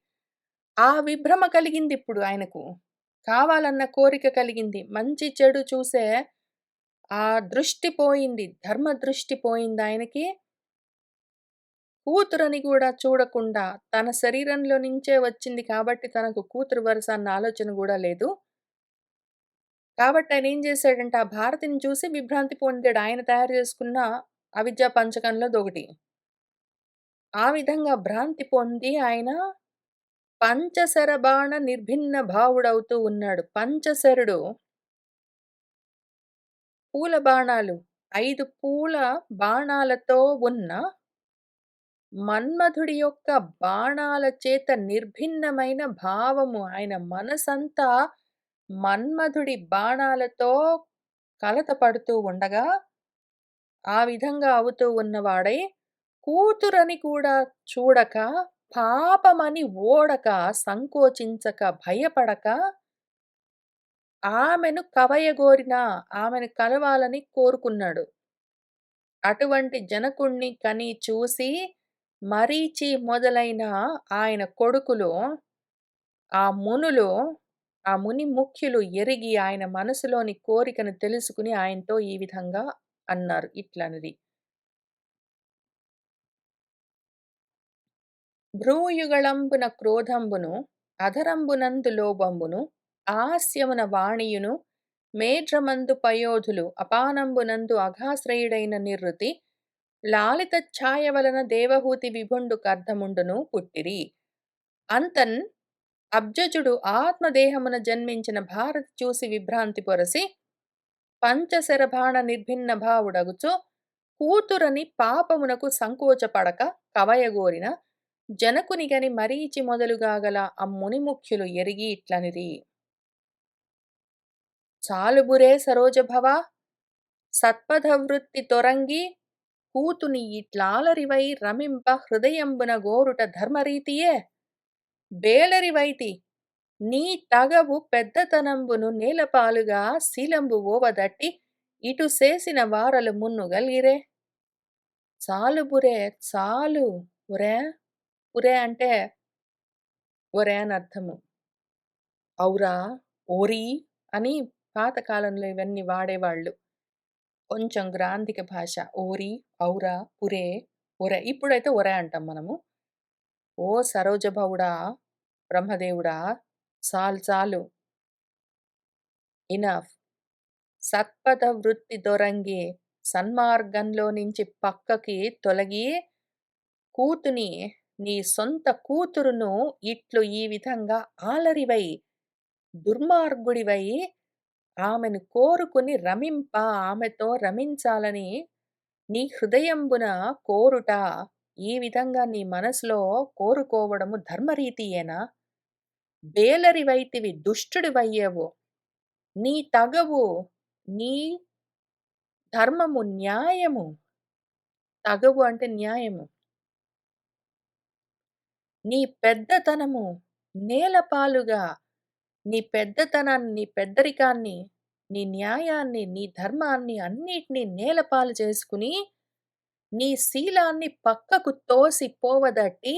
ఆ విభ్రమ కలిగిందిప్పుడు ఆయనకు. కావాలన్న కోరిక కలిగింది. మంచి చెడు చూసే ఆ దృష్టి పోయింది. ధర్మ దృష్టి పోయిందాయనకి. కూతురని గూడా చూడకుండా తన శరీరంలో నుంచే వచ్చింది కాబట్టి తనకు కూతురు వరుస అన్న ఆలోచన గూడా లేదు. కాబట్టి ఆయనేం జేశాడంటే ఆ భారతిని చూసి విభ్రాంతి పొందాడు. ఆయన తయారు చేసుకున్న అవిద్యా పంచకంలోదొకటి. ఆ విధంగా భ్రాంతి పొంది ఆయన పంచశర నిర్భిన్న భావుడవుతూ ఉన్నాడు. పంచశరుడు పూల బాణాలు 5 పూల బాణాలతో ఉన్న మన్మధుడి యొక్క బాణాల చేత నిర్భిన్నమైన భావము ఆయన మనసంతా మన్మధుడి బాణాలతో కలత పడుతూ ఉండగా, ఆ విధంగా అవుతూ ఉన్నవాడై, కూతురని కూడా చూడక, పాపమని ఓడక, సంకోచించక, భయపడక, ఆమెను కవయగోరిన, ఆమెను కలవాలని కోరుకున్నాడు. అటువంటి జనకుణ్ణి కని చూసి, మరీచి మొదలైన ఆయన కొడుకులు, ఆ మునులు, ఆ ముని ముఖ్యులు ఎరిగి ఆయన మనసులోని కోరికను తెలుసుకుని ఆయనతో ఈ విధంగా అన్నారు ఇట్లనిది. భ్రూయుగళంబున క్రోధంబును, అధరంబునందు లోభంబును, ఆహాస్యమున వాణియును, మేఢ్రమందు పయోధులు, అపానంబునందు అఘాశ్రయుడైన నిర్వృతి, లాలిత ఛాయ వలన దేవహూతి విభుండు కర్ధముండును పుట్టిరి. అంతన్ అబ్జజుడు ఆత్మదేహమున జన్మించిన భారతి చూసి విభ్రాంతి పొరసి, పంచశరబాణ నిర్భిన్న భావుడగుచు, కూతురని పాపమునకు సంకోచపడక కవయగోరిన జనకునిగని మరీచి మొదలుగాగల అమ్ముని ముఖ్యులు ఎరిగి ఇట్లనిరి. చాలుబురే సరోజభవ సత్పథవృత్తి తొరంగి, కూతుని ఇట్లాలరివై రమింప హృదయంబున గోరుట ధర్మరీతియే, బేలరివైతి నీ తగవు పెద్దతనంబును నేలపాలుగా శీలంబు ఓవదట్టి, ఇటు చేసిన వారలు మున్ను గల్గిరే. చాలు బురే, చాలు ఒరే. పురే అంటే ఒరే అని అర్థము. ఔరా, ఓరి అని పాతకాలంలో ఇవన్నీ వాడేవాళ్ళు. కొంచెం గ్రాంధిక భాష. ఓరి, ఔరా, పురే, ఒరే. ఇప్పుడైతే ఒరే అంటాం మనము. ఓ సరోజభవుడా, బ్రహ్మదేవుడా, చాలు చాలు. ఇనఫ్. సత్పథ వృత్తి దొరంగి, సన్మార్గంలో నుంచి పక్కకి తొలగి, కూతుని నీ సొంత కూతురును ఇట్లు ఈ విధంగా ఆలరివై, దుర్మార్గుడివై, ఆమెను కోరుకుని రమింప, ఆమెతో రమించాలని నీ హృదయంబున కోరుట, ఈ విధంగా నీ మనసులో కోరుకోవడము ధర్మరీతియేనా? బేలరివైతివి, దుష్టుడివయ్యేవు. నీ తగవు, నీ ధర్మము, న్యాయము. తగవు అంటే న్యాయము. నీ పెద్దతనము నేలపాలుగా, నీ పెద్దతనాన్ని, నీ పెద్దరికాన్ని, నీ న్యాయాన్ని, నీ ధర్మాన్ని అన్నిటినీ నేలపాలు చేసుకుని, నీ శీలాన్ని పక్కకు తోసి పోవదట్టి,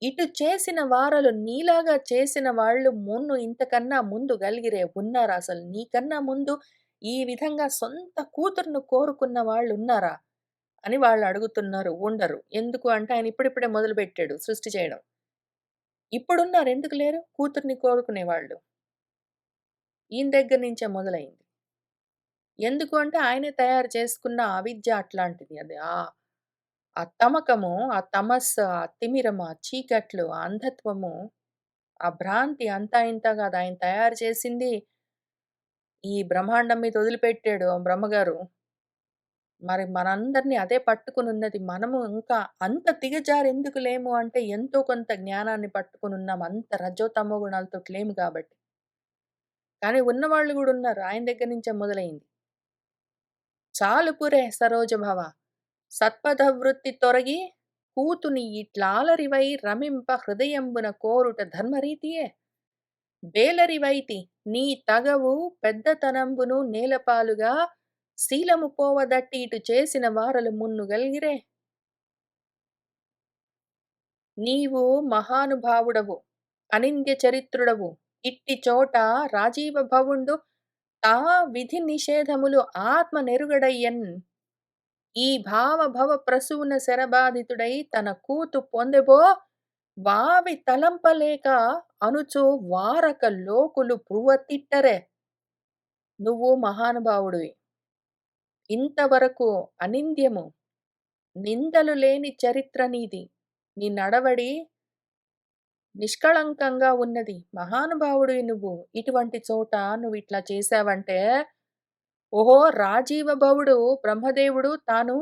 ఇటు చేసిన వారలు నీలాగా చేసిన వాళ్ళు మున్ను ఇంతకన్నా ముందు గలిగిరే ఉన్నారా? అసలు నీకన్నా ముందు ఈ విధంగా సొంత కూతురును కోరుకున్న వాళ్ళున్నారా? అని వాళ్ళు అడుగుతున్నారు. ఉండరు. ఎందుకు అంటే ఆయన ఇప్పుడిప్పుడే మొదలుపెట్టాడు సృష్టి చేయడం. ఇప్పుడున్నారు, ఎందుకు లేరు? కూతుర్ని కోరుకునేవాళ్ళు. ఈయన దగ్గర నుంచే మొదలైంది. ఎందుకు అంటే ఆయనే తయారు చేసుకున్న అవిద్య అట్లాంటిది. అది ఆ తమకము, ఆ తమస్సు, ఆ తిమిరము, ఆ చీకట్లు, ఆ అంధత్వము, ఆ భ్రాంతి అంతా ఇంతా కాదు. ఆయన తయారు చేసింది ఈ బ్రహ్మాండం మీద వదిలిపెట్టాడు బ్రహ్మగారు. మరి మనందరిని అదే పట్టుకునున్నది. మనము ఇంకా అంత దిగజారి ఎందుకు లేము అంటే ఎంతో కొంత జ్ఞానాన్ని పట్టుకునున్నాం. అంత రజో తమో గుణాలతోటి లేము కాబట్టి. కానీ ఉన్నవాళ్ళు గూడా ఉన్నారు. ఆయన దగ్గర నుంచే మొదలైంది. చాలుపురే సరోజభవ సత్పథవృత్తి తొరగి, కూతుని ఇట్లాలరివై రమింప హృదయంబున కోరుట ధర్మరీతియే, బేలరివైతి నీ తగవు పెద్దతనంబును నేలపాలుగా, శీలము పోవదట్టి ఇటు చేసిన వారలు మున్ను గల్గిరే. నీవు మహానుభావుడవు, అనింద్య చరిత్రుడవు, ఇట్టి చోట రాజీవ భవుండు తా విధి నిషేధములు ఆత్మ నెరుగడయ్యన్, ఈ భావ భవ ప్రసూన శరబాధితుడై తన కూతు పొందెబో, వావి తలంపలేక అనుచు వారక లోకులు పువ్వతిట్టరే. నువ్వు మహానుభావుడివి. ఇంతవరకు అనింద్యము, నిందలు లేని చరిత్ర నీది. నీ నడవడి నిష్కళంకంగా ఉన్నది. మహానుభావుడివి నువ్వు. ఇటువంటి చోట నువ్విట్లా చేశావంటే, ఓహో! రాజీవ భవుడు బ్రహ్మదేవుడు తాను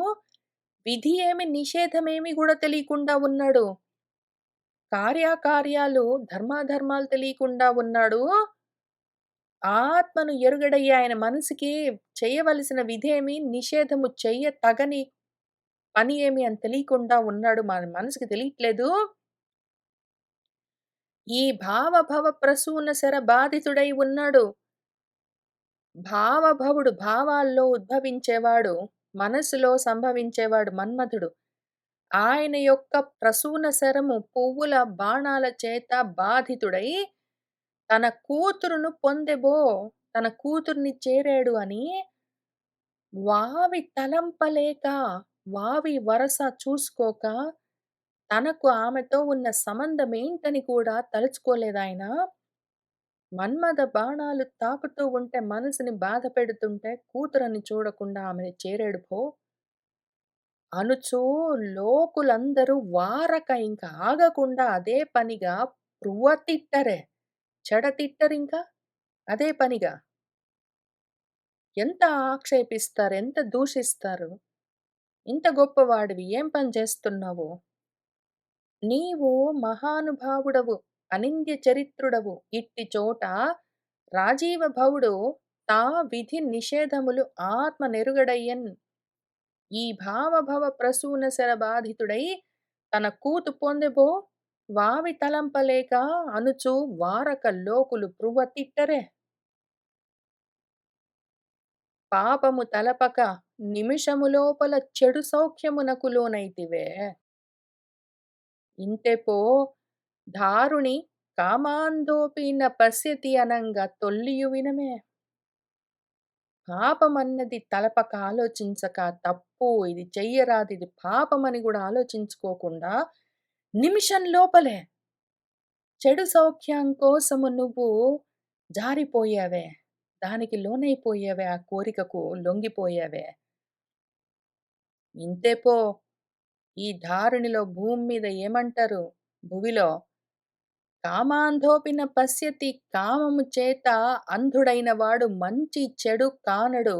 విధి ఏమి, నిషేధమేమి గూడా తెలియకుండా ఉన్నాడు. కార్యాకార్యాలు, ధర్మాధర్మాలు తెలియకుండా ఉన్నాడు. ఆత్మను ఎరుగడయ్యా ఆయన మనసుకి చేయవలసిన విధేమి, నిషేధము చెయ్య తగని పని ఏమి అని తెలియకుండా ఉన్నాడు. మన మనసుకి తెలియట్లేదు. ఈ భావ ప్రసూన శర బాధితుడై ఉన్నాడు. భావభవుడు భావాల్లో ఉద్భవించేవాడు. మనసులో సంభవించేవాడు మన్మథుడు. ఆయన యొక్క ప్రసూన శరము పువ్వుల బాణాల చేత బాధితుడై తన కూతురును పొందెబో, తన కూతుర్ని చేరాడు అని వావి తలంపలేక, వావి వరస చూసుకోక, తనకు ఆమెతో ఉన్న సంబంధమేంటని కూడా తలుచుకోలేదాయన. మన్మథ బాణాలు తాకుతూ ఉంటే, మనసుని బాధ పెడుతుంటే, కూతురని చూడకుండా ఆమెని చేరాడు పో అనుచూ లోకులందరూ వారక ఇంక ఆగకుండా అదే పనిగా తిట్టరే. తిట్టరింక అదే పనిగా. ఎంత ఆక్షేపిస్తారు, ఎంత దూషిస్తారు. ఇంత గొప్పవాడివి ఏం పని చేస్తున్నావు? నీవు మహానుభావుడవు, అనింద్య చరిత్రుడవు. ఇట్టి చోట రాజీవ భవుడు తా విధి నిషేధములు ఆత్మ నెరుగడయ్యన్. ఈ భావభవ ప్రసూన శరబాధితుడై తన కూతు పొందెబో వావి తలంపలేక అనుచు వారక లోకులు తిట్టరే. పాపము తలపక నిమిషము లోపల చెడు సౌఖ్యమునకు లోనైతివే. ఇంతెపో దారుణి కామాంధోపి న పశ్యతి అనంగా తొల్లియు వినమే. పాపమన్నది తలపక ఆలోచించక, తప్పు ఇది చెయ్యరాదు, ఇది పాపమని గూడా ఆలోచించుకోకుండా నిమిషం లోపలే చెడు సౌఖ్యం కోసము నువ్వు జారిపోయావే. దానికి లోనైపోయావే, ఆ కోరికకు లొంగిపోయావే. ఇంతే పో. ఈ ధారునిలో భూమి మీద ఏమంటారు? భువిలో కామాంధోపిన పశ్యతి, కామము చేత అంధుడైన వాడు మంచి చెడు కానడు,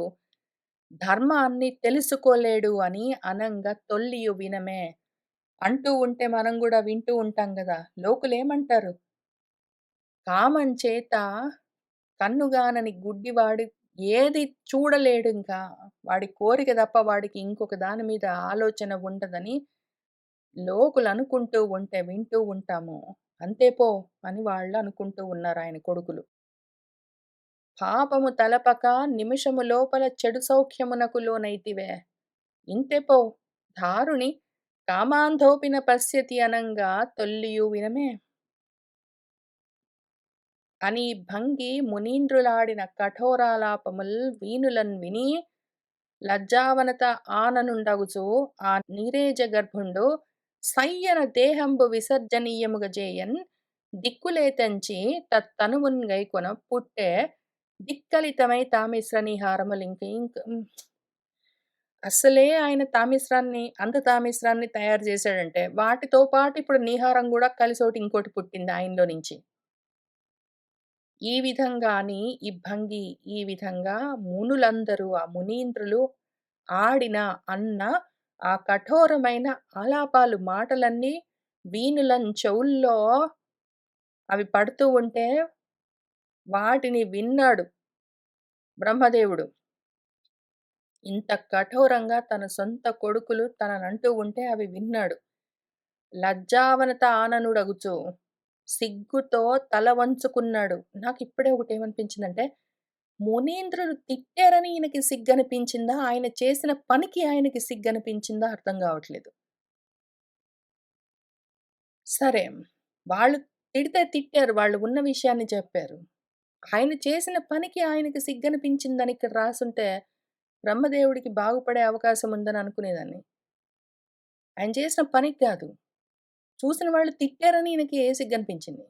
ధర్మాన్ని తెలుసుకోలేడు అని అనంగా తొల్లియు వినమే. అంటూ ఉంటే మనం గూడా వింటూ ఉంటాం గదా! లోకులేమంటారు? కామం చేత కన్నుగానని గుడ్డివాడు ఏది చూడలేడింకా. వాడి కోరిక తప్ప వాడికి ఇంకొక దాని మీద ఆలోచన ఉండదని లోకులనుకుంటూ ఉంటే వింటూ ఉంటాము. అంతే పో అని వాళ్ళు అనుకుంటూ ఉన్నారు ఆయన కొడుకులు. పాపము తలపక నిమిషము లోపల చెడు సౌఖ్యమునకు లోనైతివే. ఇంతే పో దారుని కామాంధోపిన పశ్యతి అనంగా తొల్లియు వినమే. అని భంగి మునీంద్రులాడిన కఠోరాలాపముల్ వీనులన్ విని లజ్జావనత ఆననుండగుచు ఆ నీరేజ గర్భుండు సయ్యన దేహంబు విసర్జనీయముగ జేయన్ దిక్కులేతంచి తత్తనువున్ గైకొన పుట్టే దిక్కలితమై తామిశ్రనిహారములింక ఇంక అస్సలే ఆయన అంత తామిశ్రాన్ని తయారు చేశాడంటే, వాటితో పాటు ఇప్పుడు నీహారం గూడా కలిసోటి ఇంకోటి పుట్టింది ఆయనలో నుంచి. ఈ విధంగాని ఇబ్బంగి ఈ విధంగా మునులందరూ ఆ మునీంద్రులు ఆడిన అన్న ఆ కఠోరమైన ఆలాపాలు మాటలన్నీ వీనులన్ చెవుల్లో అవి పడుతూ ఉంటే వాటిని విన్నాడు బ్రహ్మదేవుడు. ఇంత కఠోరంగా తన సొంత కొడుకులు తననంటూ ఉంటే అవి విన్నాడు. లజ్జావనత ఆననుడగుచు సిగ్గుతో తల వంచుకున్నాడు. నాకిప్పుడే ఒకటేమనిపించిందంటే, మునీంద్రులు తిట్టారని ఈయనకి సిగ్గనిపించిందా? ఆయన చేసిన పనికి ఆయనకి సిగ్గనిపించిందా? అర్థం గావట్లేదు. సరే. వాళ్ళు తిడితే తిట్టారు. వాళ్ళు ఉన్న విషయాన్ని చెప్పారు. ఆయన చేసిన పనికి ఆయనకి సిగ్గనిపించిందని ఇక్కడ రాసుంటే, బ్రహ్మదేవుడికి బాగుపడే అవకాశం ఉందని అనుకునేదాన్ని. ఆయన చేసిన పనికి గాదు. చూసిన వాళ్ళు తిట్టారని ఈయనకి సిగ్గనిపించింది.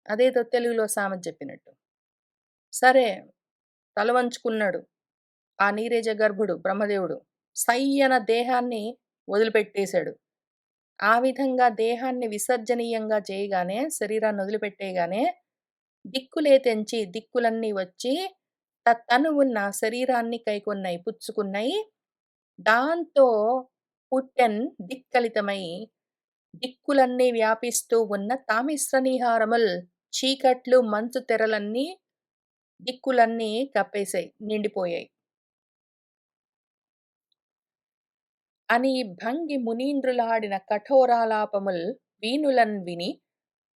అదేదో తెలుగులో సామెత చెప్పినట్టు. సరే. తల వంచుకున్నాడు. ఆ నీరేజ గర్భుడు బ్రహ్మదేవుడు. సయ్యన దేహాన్ని వదిలిపెట్టేశాడు. ఆ విధంగా దేహాన్ని విసర్జనీయంగా చేయగానే, శరీరాన్ని వదిలిపెట్టేయగానే దిక్కులే తెంచి దిక్కులన్నీ వచ్చి తత్తనువున్న శరీరాన్ని కైకొన్నయి పుచ్చుకున్నయి. దాంతో పుట్టెన్ దిక్కలితమై దిక్కులన్నీ వ్యాపిస్తూ ఉన్న తామిశ్రనిహారముల్ చీకట్లు మంచు తెరలన్నీ దిక్కులన్నీ కప్పేసాయి. నిండిపోయాయి. అని భంగి మునీంద్రులాడిన కఠోరాలాపముల్ వీనులన్ విని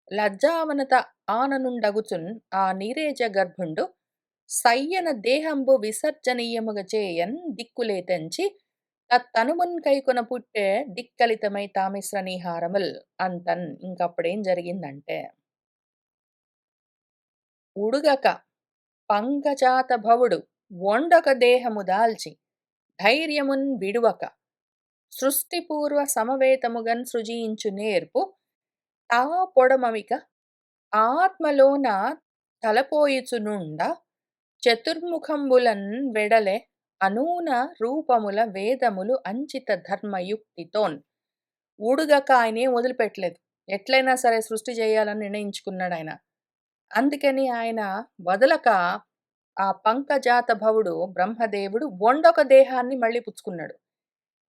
లజ్జావనత ఆననుండగుచున్ ఆ నీరేజ గర్భుండు సయ్యన దేహంబు విసర్జనీయముగ చేయన్ దిక్కులే తెంచి తత్తనుమున్ కైకొన పుట్టే దిక్కలితమై తామిశ్రనిహారముల్ అంతన్. ఇంకప్పుడేం జరిగిందంటే, ఉడుగక పంకజాత భవుడు వొండొక దేహము దాల్చి ధైర్యమున్ విడువక సృష్టిపూర్వ సమవేతముగన్ సృజించు నేర్పు తా పొడమమిక ఆత్మలోన తలపోయుచునుండ చతుర్ముఖంబులన్ వెడలె అనూన రూపముల వేదములు అంచిత ధర్మయుక్తితోన్. ఉడుగక ఆయనేం వదిలిపెట్టలేదు. ఎట్లైనా సరే సృష్టి చేయాలని నిర్ణయించుకున్నాడాయన. అందుకని ఆయన వదలక ఆ పంకజాత భవుడు బ్రహ్మదేవుడు వొండొక దేహాన్ని మళ్ళీ పుచ్చుకున్నాడు.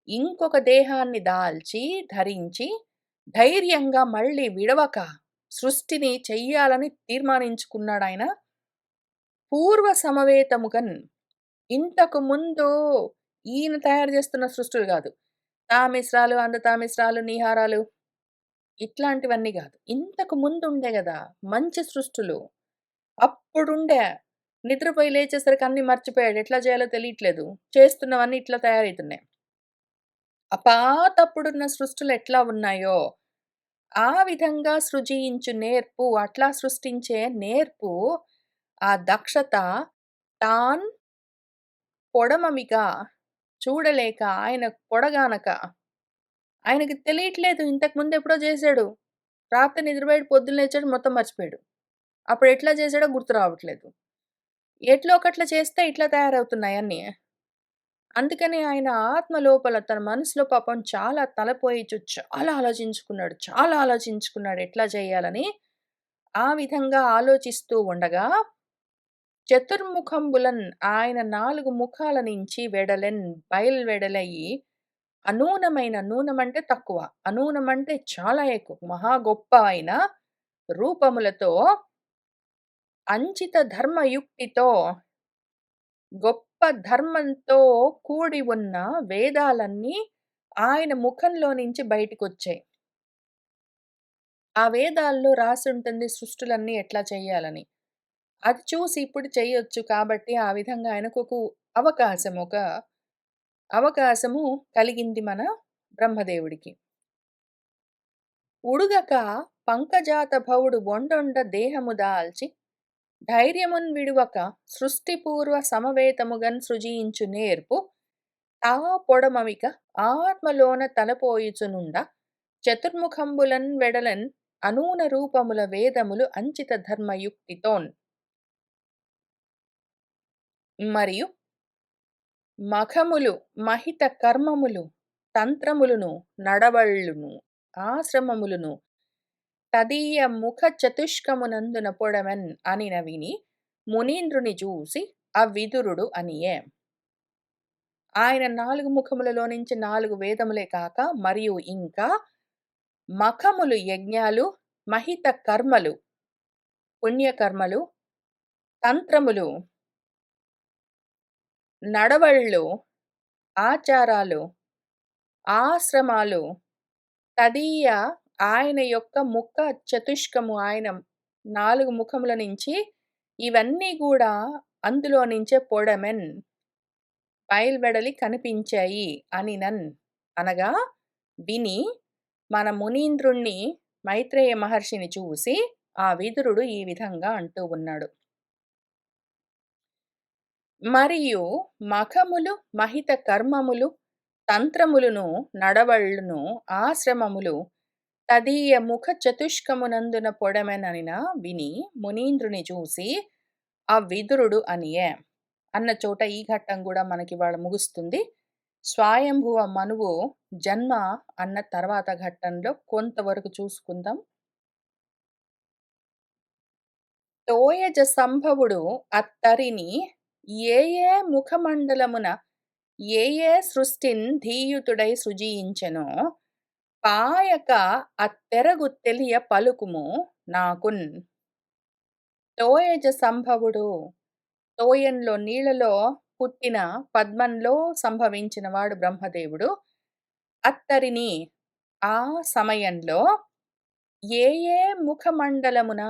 ఇంకొక దేహాన్ని దాల్చి ధరించి ధైర్యంగా మళ్ళీ విడవక సృష్టిని చెయ్యాలని తీర్మానించుకున్నాడాయన. పూర్వ సమవేతముగన్, ఇంతకు ముందు ఈయన తయారు చేస్తున్న సృష్టులు గాదు. తామిశ్రాలు, అందతామిశ్రాలు, నీహారాలు ఇట్లాంటివన్నీ గాదు. ఇంతకు ముందుండే గదా! మంచి సృష్టులు. అప్పుడుండే. నిద్రపోయి లేచేసరికి అన్నీ మర్చిపోయాడు. ఎట్లా చేయాలో తెలియట్లేదు. చేస్తున్నవన్నీ ఇట్లా తయారైతున్నాయి. అపాతప్పుడున్న సృష్టులు ఎట్లా ఉన్నాయో, ఆ విధంగా సృజించు నేర్పు, అట్లా సృష్టించే నేర్పు, ఆ దక్షత తాన్ పొడమమిక చూడలేక ఆయన పొడగానక, ఆయనకి తెలియట్లేదు ఇంతకు ముందెప్పుడో చేశాడు. రాత్రి నిద్రపోయాడు, పొద్దున్న లేచాడు, మొత్తం మర్చిపోయాడు. అప్పుడెట్లా చేశాడో గుర్తు రావట్లేదు. ఎట్లో ఒకట్లా చేస్తే ఇట్లా తయారవుతున్నాయన్నీ. అందుకని ఆయన ఆత్మ లోపల తన మనసులో పాపం చాలా తలపోయిచు చాలా ఆలోచించుకున్నాడు ఎట్లా చేయాలని. ఆ విధంగా ఆలోచిస్తూ ఉండగా చతుర్ముఖంబులన్ ఆయన 4 ముఖాల నుంచి బయల్వెడలయి అనూనమైన, నూనమంటే తక్కువ, అనూనమంటే చాలా ఎక్కువ, మహా గొప్ప అయిన రూపములతో అంచిత ధర్మయుక్తితో గొప్ప ధర్మంతో కూడి ఉన్న వేదాలన్నీ ఆయన ముఖంలో నుంచి బయటికొచ్చాయి. ఆ వేదాల్లో రాసుంటుంది సృష్టులన్నీ ఎట్లా చెయ్యాలని. అది చూసి ఇప్పుడు చెయ్యొచ్చు కాబట్టి ఆ విధంగా ఆయనకొక అవకాశము కలిగింది మన బ్రహ్మదేవుడికి. ఉడుగక పంకజాత భవుడు వొండొండ దేహము దాల్చి ధైర్యమున్ విడువక సృష్టిపూర్వ సమవేతముగన్ సృజించు నేర్పు తా పొడమమిక ఆత్మలోన తలపోయుచునుండ చతుర్ముఖంబులన్ వెడలన్ అనూన రూపముల వేదములు అంచిత ధర్మయుక్తితోన్. మరియు మఖములు మహిత కర్మములు తంత్రములును నడవళ్ళును ఆశ్రమములును తదీయ ముఖ చతుష్కమునందున పొడమెన్ అనిన విని మునీంద్రుని చూసి అవిదురుడు అనియే. ఆయన 4 ముఖములలో నుంచి 4 వేదములే కాక మరియు ఇంకా మఖములు యజ్ఞాలు, మహిత కర్మలు పుణ్యకర్మలు, తంత్రములు, నడవళ్ళు, ఆచారాలు, ఆశ్రమాలు, తదీయ ఆయన యొక్క ముఖ చతుష్కము, ఆయన 4 ముఖముల నుంచి ఇవన్నీ గూడా అందులో నుంచే పొడమెన్ బయల్వెడలి కనిపించాయి అనినన్ అనగా విని మన మునీంద్రుణ్ణి మైత్రేయ మహర్షిని చూసి ఆ విదురుడు ఈ విధంగా అంటూ ఉన్నాడు. మరియు మఖములు మహిత కర్మములు తంత్రములును నడవళ్ళును ఆశ్రమములు తదీయ ముఖ చతుష్కమునందున పొడమెననిన విని మునీంద్రుని చూసి ఆ విదురుడు అనియే. అన్న చోట ఈ ఘట్టం కూడా మనకి వాళ్ళ ముగుస్తుంది. స్వయంభువ మనువు జన్మ అన్న తర్వాత ఘట్టంలో కొంతవరకు చూసుకుందాం. తోయజ సంభవుడు అత్తరిని ఏ ఏ ముఖమండలమున ఏ ఏ సృష్టిన్ ధీయుతుడై సృజించెనో పాయక అత్తెరగు తెలియ పలుకుము నాకున్. తోయజ సంభవుడు తోయంలో నీళ్లలో పుట్టిన పద్మంలో సంభవించిన వాడు బ్రహ్మదేవుడు. అత్తరిని ఆ సమయంలో ఏ ఏ ముఖమండలమున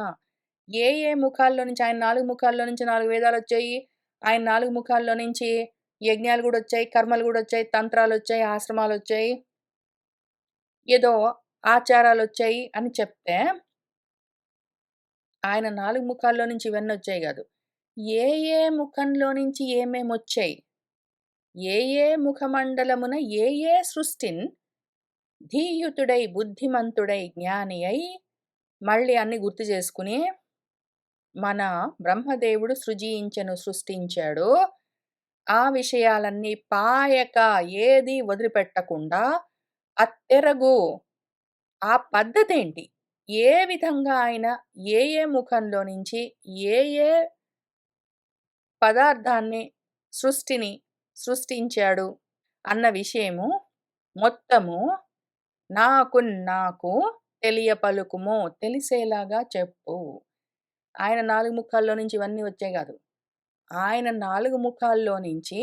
ఏ ఏ ముఖాల్లో నుంచి ఆయన 4 ముఖాల్లో నుంచి 4 వేదాలొచ్చాయి. ఆయన 4 ముఖాల్లో నుంచి యజ్ఞాలు గూడొచ్చాయి, కర్మలు గూడొచ్చాయి, తంత్రాలొచ్చాయి, ఆశ్రమాలొచ్చాయి. ఏదో ఆచారాలొచ్చాయి అని చెప్తే, ఆయన 4 ముఖాల్లో నుంచి ఇవన్నొచ్చాయి గాదు. ఏ ఏ ముఖంలో నుంచి ఏమేమొచ్చాయి? ఏ ఏ ముఖమండలమున ఏ ఏ సృష్టిన్ ధీయుతుడై, బుద్ధిమంతుడై, జ్ఞాని అయి మళ్ళీ అన్నీ గుర్తు చేసుకుని మన బ్రహ్మదేవుడు సృష్టించాడు. ఆ విషయాలన్నీ పాయక ఏది వదిలిపెట్టకుండా అత్తెరగు ఆ పద్ధతేంటి? ఏ విధంగా ఆయన ఏ ఏ ముఖంలో నుంచి ఏ ఏ పదార్థాన్ని సృష్టించాడు అన్న విషయము మొత్తము నాకు తెలియపలుకుము, తెలిసేలాగా చెప్పు. ఆయన 4 ముఖాల్లో నుంచి ఇవన్నీ వచ్చాయి గాదు. ఆయన 4 ముఖాల్లో నుంచి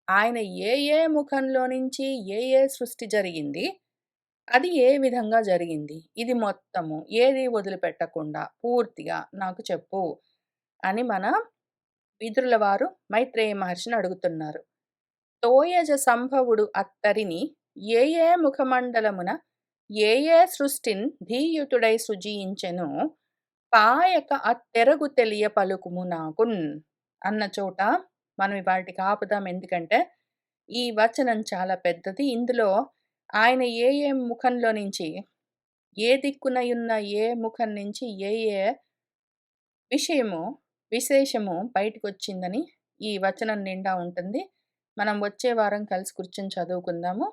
ఆయన ఏ ఏ ముఖంలో నుంచి ఏ ఏ సృష్టి జరిగింది, అది ఏ విధంగా జరిగింది, ఇది మొత్తము ఏది వదిలిపెట్టకుండా పూర్తిగా నాకు చెప్పు అని మన విదురుల వారు మైత్రేయ మహర్షిని అడుగుతున్నారు. తోయజ సంభవుడు అత్తరిని ఏ ఏ ముఖమండలమున ఏ ఏ సృష్టిన్ ధీయుతుడై సృజించెను పాయక అత్తెరగు తెలియ పలుకుము నాకున్ అన్న చోట మనం ఇవాటికి ఆపుదాం. ఎందుకంటే ఈ వచనం చాలా పెద్దది. ఇందులో ఆయన ఏ ఏ ముఖంలో నుంచి ఏ దిక్కునయున్న ఏ ముఖం నుంచి ఏ ఏ విశేషము బయటకొచ్చిందని ఈ వచనం నిండా ఉంటుంది. మనం వచ్చే వారం కలిసి కూర్చొని చదువుకుందాము.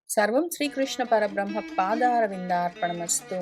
సర్వం శ్రీకృష్ణ పరబ్రహ్మ పాదారవిందార్పణమస్తు.